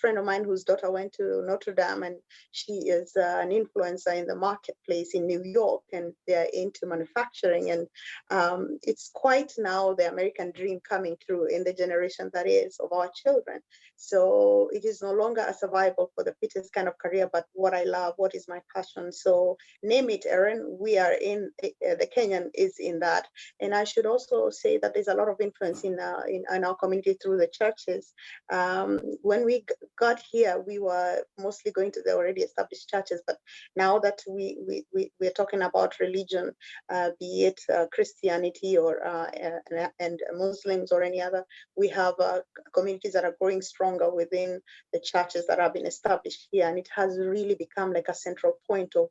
friend of mine whose daughter went to Notre Dame, and she is an influencer in the marketplace in New York, and they're into manufacturing. And it's quite now the American dream coming through in the generation that is of our children. So it is no longer a survival for the fittest kind of career, but what I love, what is my passion. So name it, Erin, we are in, the Kenyan is in that. And I should also say that there's a lot of influence in our community through the churches. When we got here, we were mostly going to the already established churches, but now that we're talking about religion, be it Christianity or and Muslims or any other, we have communities that are growing stronger within the churches that have been established here, and it has really become like a central point of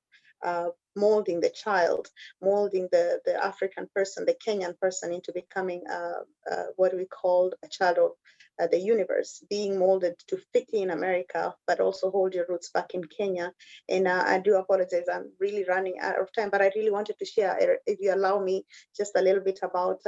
molding the child, molding the African person, the Kenyan person into becoming what we call a child of the universe, being molded to fit in America, but also hold your roots back in Kenya. And I do apologize, I'm really running out of time, but I really wanted to share, if you allow me, just a little bit about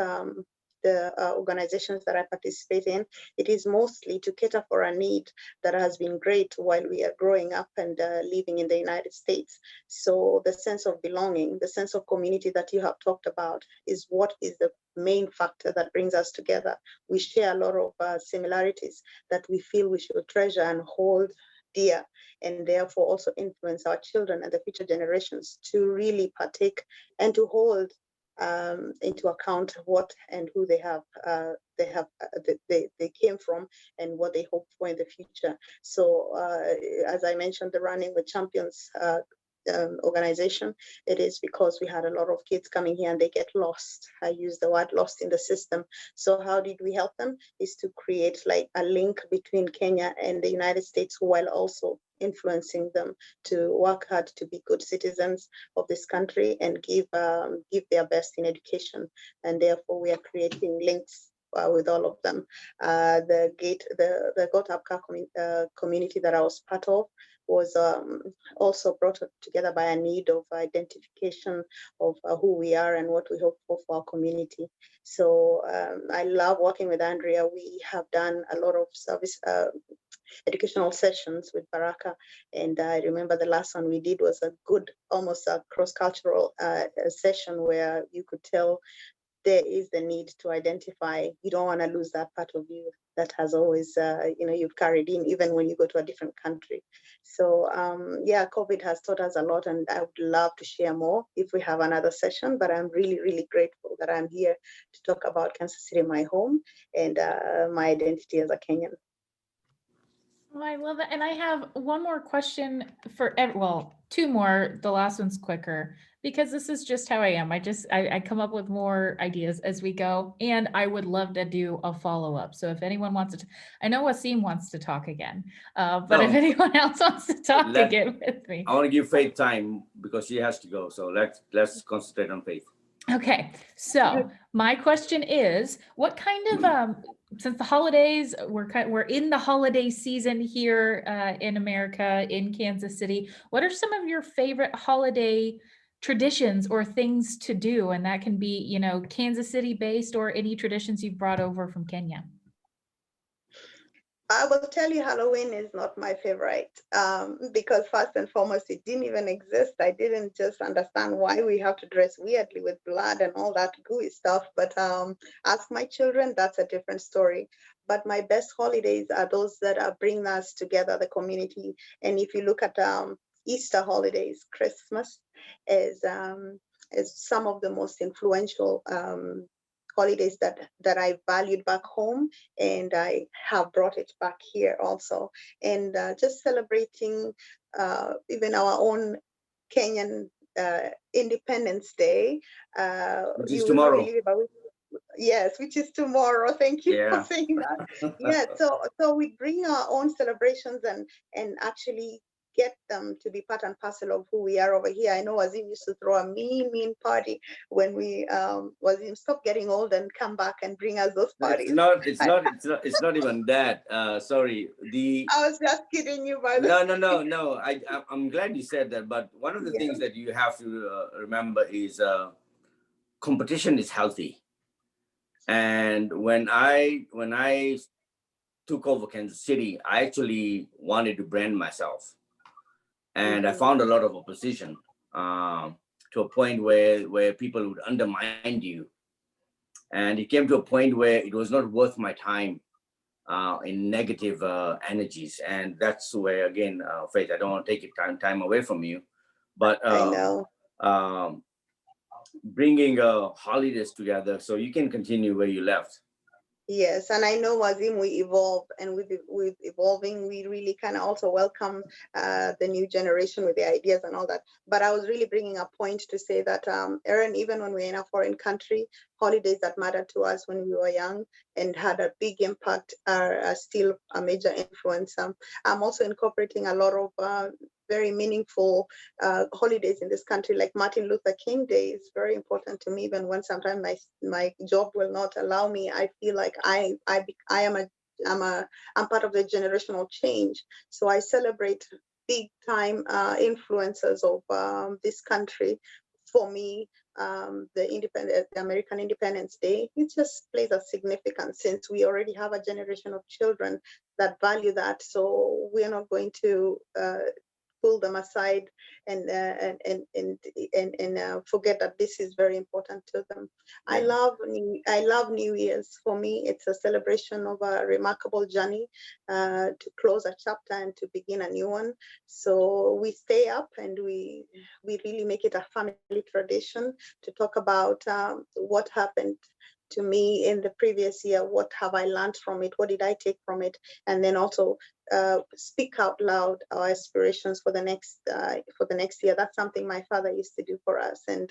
the organizations that I participate in. It is mostly to cater for a need that has been great while we are growing up and living in the United States. So the sense of belonging, the sense of community that you have talked about is what is the main factor that brings us together. We share a lot of similarities that we feel we should treasure and hold dear, and therefore also influence our children and the future generations to really partake and to hold into account what and who they came from and what they hope for in the future. So as I mentioned, the Running with Champions organization, it is because we had a lot of kids coming here and they get lost. I use the word lost in the system. So how did we help them? Is to create like a link between Kenya and the United States, while also influencing them to work hard to be good citizens of this country and give their best in education. And therefore we are creating links with all of them. The Got Up Car community that I was part of was also brought together by a need of identification of who we are and what we hope for our community. So I love working with Andrea. We have done a lot of service educational sessions with Baraka, and I remember the last one we did was a good, almost a cross-cultural session where you could tell there is the need to identify. You don't want to lose that part of you that has always, you've carried in, even when you go to a different country. So yeah, COVID has taught us a lot, and I would love to share more if we have another session, but I'm really, really grateful that I'm here to talk about Kansas City, my home, and my identity as a Kenyan. Oh, I love it. And I have one more question for, well, two more. The last one's quicker because this is just how I am. I come up with more ideas as we go, and I would love to do a follow-up. So if anyone wants to, I know Wasim wants to talk again, but if anyone else wants to talk to get with me. I want to give Faith time because she has to go. So let's concentrate on Faith. Okay, so my question is, what kind of since the holidays, we're in the holiday season here in America, in Kansas City, what are some of your favorite holiday traditions or things to do? And that can be, Kansas City based or any traditions you've brought over from Kenya. I will tell you, Halloween is not my favorite because first and foremost, it didn't even exist. I didn't just understand why we have to dress weirdly with blood and all that gooey stuff. But ask my children, that's a different story. But my best holidays are those that bring us together, the community. And if you look at Easter holidays, Christmas is some of the most influential holidays that I valued back home, and I have brought it back here also. And just celebrating even our own Kenyan Independence Day. Which is You will not tomorrow. believe, but yes, which is tomorrow. Thank you for Yeah. saying that. Yeah, so we bring our own celebrations and actually get them to be part and parcel of who we are over here. I know Wazim used to throw a mean party when we Wazim stop getting old and come back and bring us those parties. It's not even that. Sorry. I was just kidding you, by the way. No. I'm glad you said that. But one of the things that you have to remember is competition is healthy. And when I took over Kansas City, I actually wanted to brand myself, and I found a lot of opposition to a point where people would undermine you, and it came to a point where it was not worth my time in negative energies, and that's where again, Faith, I don't want to take your time away from you, but I know. Bringing holidays together so you can continue where you left. Yes, and I know Wazim, we evolve, and with evolving, we really kind of also welcome the new generation with the ideas and all that. But I was really bringing a point to say that, Erin, even when we're in a foreign country, holidays that mattered to us when we were young and had a big impact are still a major influence. I'm also incorporating a lot of very meaningful holidays in this country, like Martin Luther King Day is very important to me, even when sometimes my job will not allow me. I feel like I'm part of the generational change. So I celebrate big time influences of this country. For me, the American Independence Day, it just plays a significant, since we already have a generation of children that value that. So we're not going to pull them aside and forget that this is very important to them. Yeah. I love New Year's. For me, it's a celebration of a remarkable journey to close a chapter and to begin a new one. So we stay up and we really make it a family tradition to talk about what happened to me in the previous year. What have I learned from it? What did I take from it? And then also speak out loud our aspirations for the next year. That's something my father used to do for us, and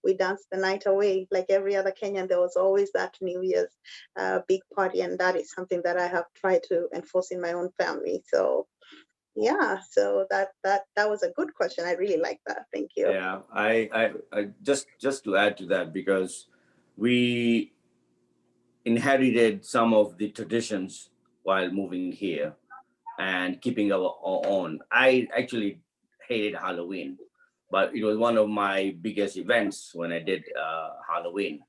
we danced the night away like every other Kenyan. There was always that New Year's big party, and that is something that I have tried to enforce in my own family. So yeah, so that was a good question. I really like that. Thank you. Yeah, I just to add to that, because we inherited some of the traditions while moving here and keeping our own. I actually hated Halloween, but it was one of my biggest events when I did Halloween.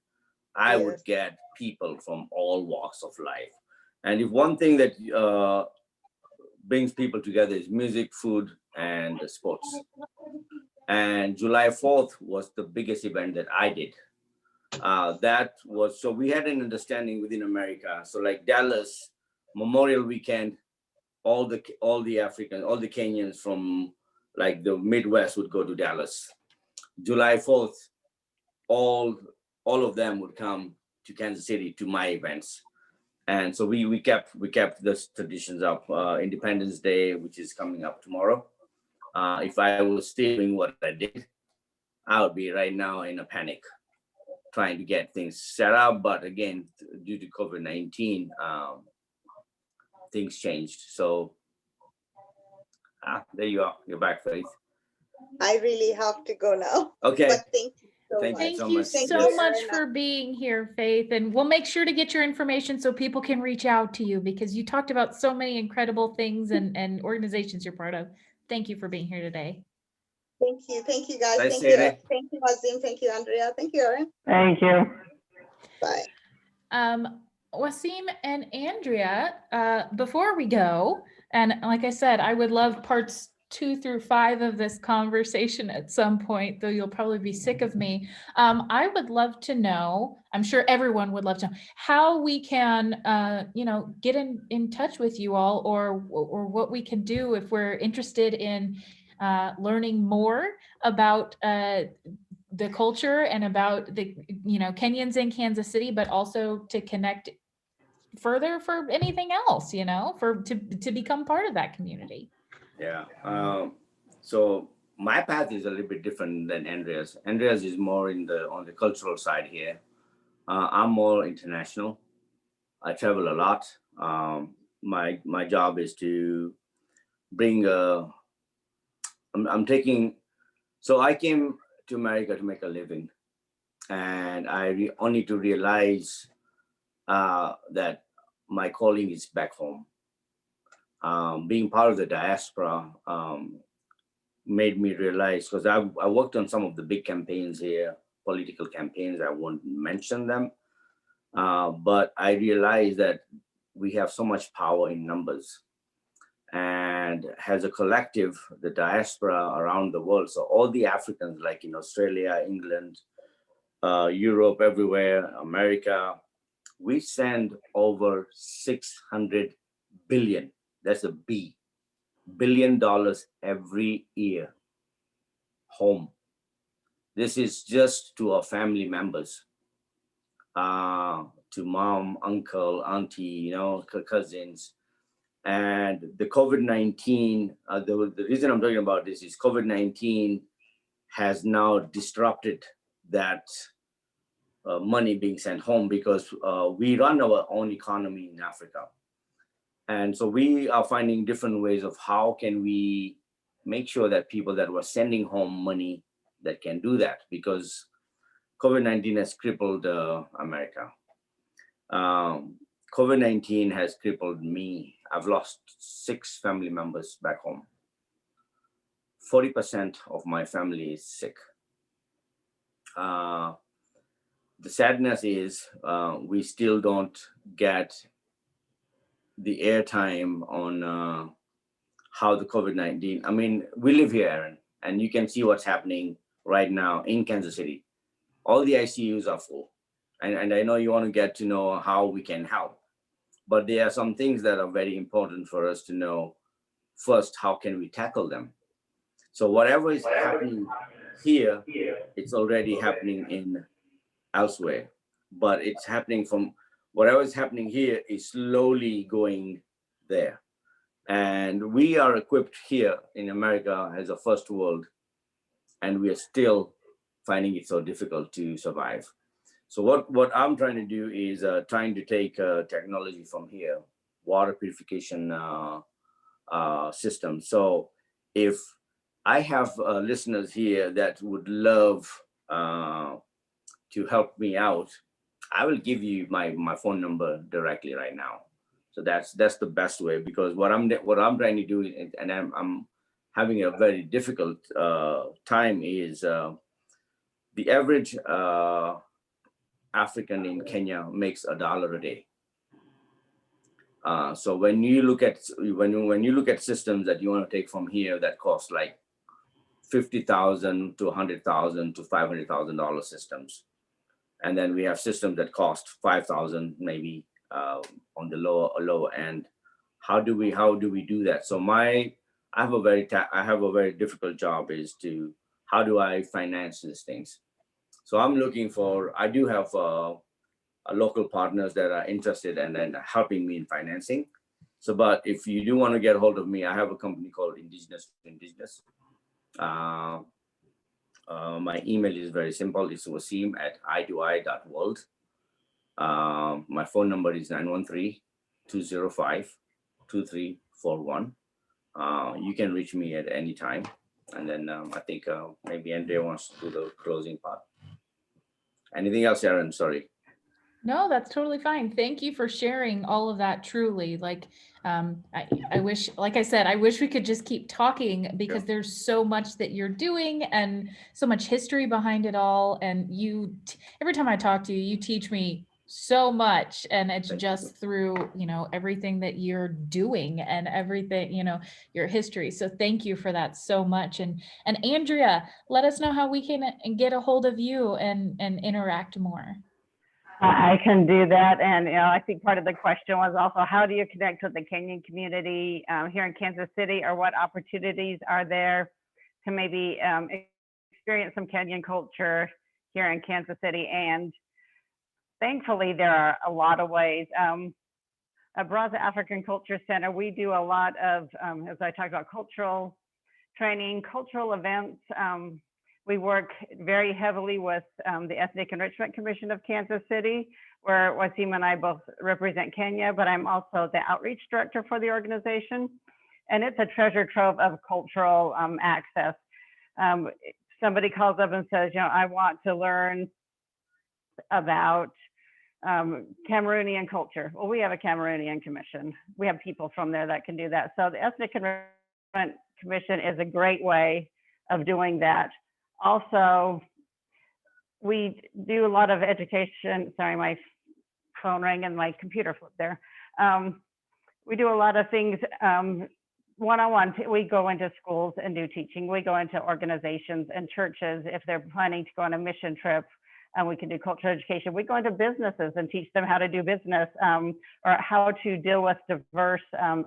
I would get people from all walks of life. And if one thing that brings people together is music, food, and sports. And July 4th was the biggest event that I did. That was, so we had an understanding within America. So like Dallas, Memorial Weekend, all the Africans, all the Kenyans from like the Midwest would go to Dallas. July 4th, all of them would come to Kansas City to my events. And so we kept those traditions up. Independence Day, which is coming up tomorrow. If I was still doing what I did, I would be right now in a panic, trying to get things set up. But again, due to COVID-19, things changed. So there you are. You're back, Faith. I really have to go now. Okay. But thank you so much. Thank you so much for being here, Faith. And we'll make sure to get your information so people can reach out to you, because you talked about so many incredible things and organizations you're part of. Thank you for being here today. Thank you. Thank you, guys. Thank you. Thank you, Wazim. Thank you, Andrea. Thank you, Erin. Thank you. Bye. Wasim and Andrea, before we go, and like I said, I would love parts 2 through 5 of this conversation at some point, though you'll probably be sick of me. I would love to know, I'm sure everyone would love to know, how we can, get in touch with you all, or what we can do if we're interested in learning more about the culture and about the, Kenyans in Kansas City, but also to connect further for anything else, to become part of that community. Yeah. So my path is a little bit different than Andrea's. Andrea's is more on the cultural side here. I'm more international. I travel a lot. My job is to bring I'm taking, so I came to America to make a living, and I only to realize that my calling is back home. Being part of the diaspora made me realize, because I worked on some of the big campaigns here, political campaigns. I won't mention them, but I realized that we have so much power in numbers, and as a collective, the diaspora around the world, so all the Africans like in Australia, England, Europe, everywhere, America, we send over 600 billion, that's a B, $billion every year home. This is just to our family members, to mom, uncle, auntie, cousins. And the COVID-19, the reason I'm talking about this is COVID-19 has now disrupted that money being sent home, because we run our own economy in Africa. And so we are finding different ways of how can we make sure that people that were sending home money that can do that, because COVID-19 has crippled America. COVID-19 has crippled me. I've lost 6 family members back home. 40% of my family is sick. The sadness is we still don't get the airtime on how the COVID-19, I mean, we live here, Aaron, and you can see what's happening right now in Kansas City. All the ICUs are full. And I know you want to get to know how we can help, but there are some things that are very important for us to know. First, how can we tackle them? So whatever is happening here, it's already happening in elsewhere, but it's happening from whatever is happening here is slowly going there. And we are equipped here in America as a first world, and we are still finding it so difficult to survive. So what I'm trying to do is trying to take technology from here, water purification system. So if I have listeners here that would love to help me out, I will give you my phone number directly right now. So that's the best way, because what I'm trying to do, and I'm having a very difficult time, is the average African in Kenya makes $1 a day. So when you look at systems that you want to take from here that cost like $50,000 to $100,000 to $500,000 systems, and then we have systems that cost $5,000 maybe on the lower end. How do we do that? So I have a very difficult job, is to how do I finance these things? So I'm looking for, I do have local partners that are interested and helping me in financing. So, but if you do want to get a hold of me, I have a company called Indigenous. My email is very simple. It's wasim@i2i.world. My phone number is 913-205-2341. You can reach me at any time. And then I think maybe Andrea wants to do the closing part. Anything else, Aaron? Sorry. No, that's totally fine. Thank you for sharing all of that. Truly, like, I wish, like I said, I wish we could just keep talking, because there's so much that you're doing and so much history behind it all. And every time I talk to you, you teach me so much, and it's just through, everything that you're doing and everything, your history. So thank you for that so much. And Andrea, let us know how we can get a hold of you and interact more. I can do that. And, I think part of the question was also, how do you connect with the Kenyan community here in Kansas City, or what opportunities are there? to maybe experience some Kenyan culture here in Kansas City. And thankfully, there are a lot of ways. At Baraza African Culture Center, we do a lot of, as I talked about, cultural training, cultural events. We work very heavily with the Ethnic Enrichment Commission of Kansas City, where Wasim and I both represent Kenya, but I'm also the outreach director for the organization. And it's a treasure trove of cultural access. Somebody calls up and says, you know, I want to learn about Cameroonian culture. Well, we have a Cameroonian commission. We have people from there that can do that. So the Ethnic Enrichment Commission is a great way of doing that. Also, we do a lot of education. Sorry, my phone rang and my computer flipped there. We do a lot of things one-on-one. We go into schools and do teaching. We go into organizations and churches if they're planning to go on a mission trip. We can do cultural education. We go into businesses and teach them how to do business or how to deal with diverse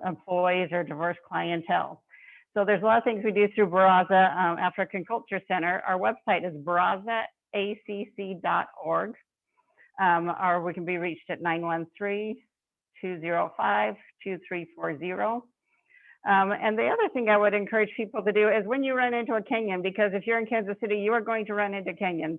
employees or diverse clientele. So there's a lot of things we do through Baraza African Culture Center. Our website is barazaacc.org, or we can be reached at 913-205-2340. And the other thing I would encourage people to do is when you run into a Kenyan, because if you're in Kansas City, you are going to run into Kenyans.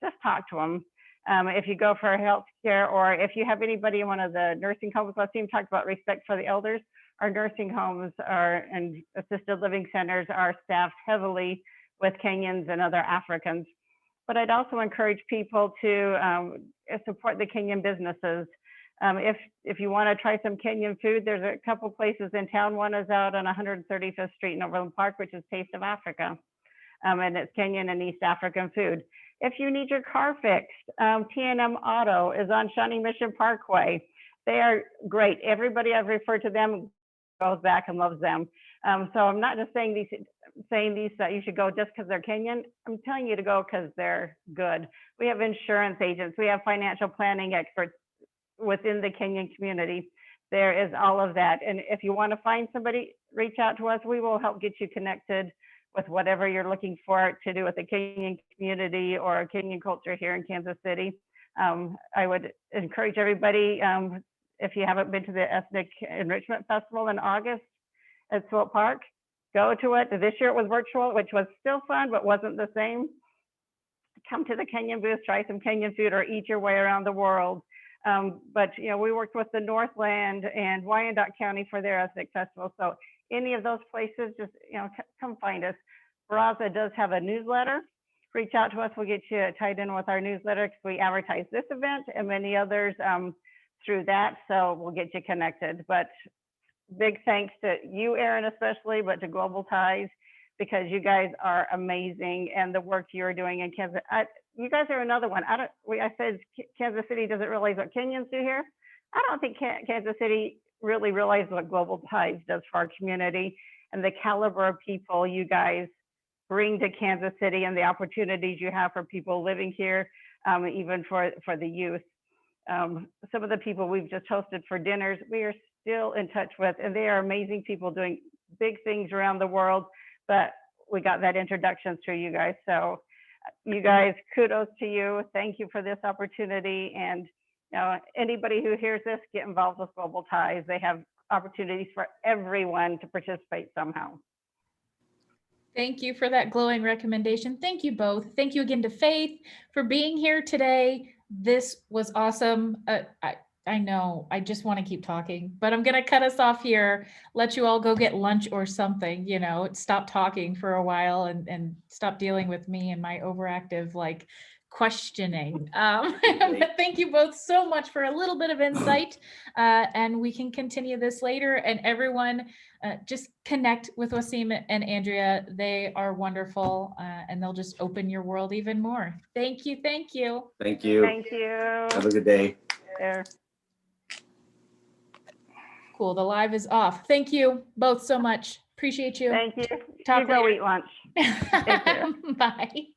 Just talk to them. If you go for health care, or if you have anybody in one of the nursing homes, Wasim talked about respect for the elders. Our nursing homes and assisted living centers are staffed heavily with Kenyans and other Africans. But I'd also encourage people to support the Kenyan businesses. If you want to try some Kenyan food, there's a couple places in town. One is out on 135th Street in Overland Park, which is Taste of Africa. And it's Kenyan and East African food. If you need your car fixed, T&M Auto is on Shawnee Mission Parkway. They are great. Everybody I've referred to them goes back and loves them. So I'm not just saying these that you should go just because they're Kenyan. I'm telling you to go because they're good. We have insurance agents. We have financial planning experts within the Kenyan community. There is all of that. And if you want to find somebody, reach out to us. We will help get you connected with whatever you're looking for to do with the Kenyan community or Kenyan culture here in Kansas City. I would encourage everybody, if you haven't been to the Ethnic Enrichment Festival in August at Swope Park, go to it. This year it was virtual, which was still fun, but wasn't the same. Come to the Kenyan booth, try some Kenyan food, or eat your way around the world. But you know, we worked with the Northland and Wyandotte County for their ethnic festival. So any of those places, just come find us. Baraza does have a newsletter. Reach out to us. We'll get you tied in with our newsletter because we advertise this event and many others through that. So we'll get you connected. But big thanks to you, Aaron, especially, but to Global Ties, because you guys are amazing, and the work you're doing in Kansas. You guys are another one. I said Kansas City doesn't realize what Kenyans do here. I don't think Kansas City really realizes what Global Ties does for our community and the caliber of people you guys bring to Kansas City and the opportunities you have for people living here, even for the youth. Some of the people we've just hosted for dinners, we are still in touch with, and they are amazing people doing big things around the world, but we got that introduction through you guys. So you guys, kudos to you. Thank you for this opportunity. And anybody who hears this, get involved with Global Ties. They have opportunities for everyone to participate somehow. Thank you for that glowing recommendation. Thank you both. Thank you again to Faith for being here today. This was awesome. I know I just want to keep talking, but I'm going to cut us off here, let you all go get lunch or something, stop talking for a while and stop dealing with me and my overactive questioning. Thank you both so much for a little bit of insight, and we can continue this later. And everyone, just connect with Wasim and Andrea. They are wonderful, and they'll just open your world even more. Thank you. Thank you. Thank you. Thank you. Have a good day. There. Cool. The live is off. Thank you both so much. Appreciate you. Thank you. Talk You go later. eat lunch. Thank you. Bye.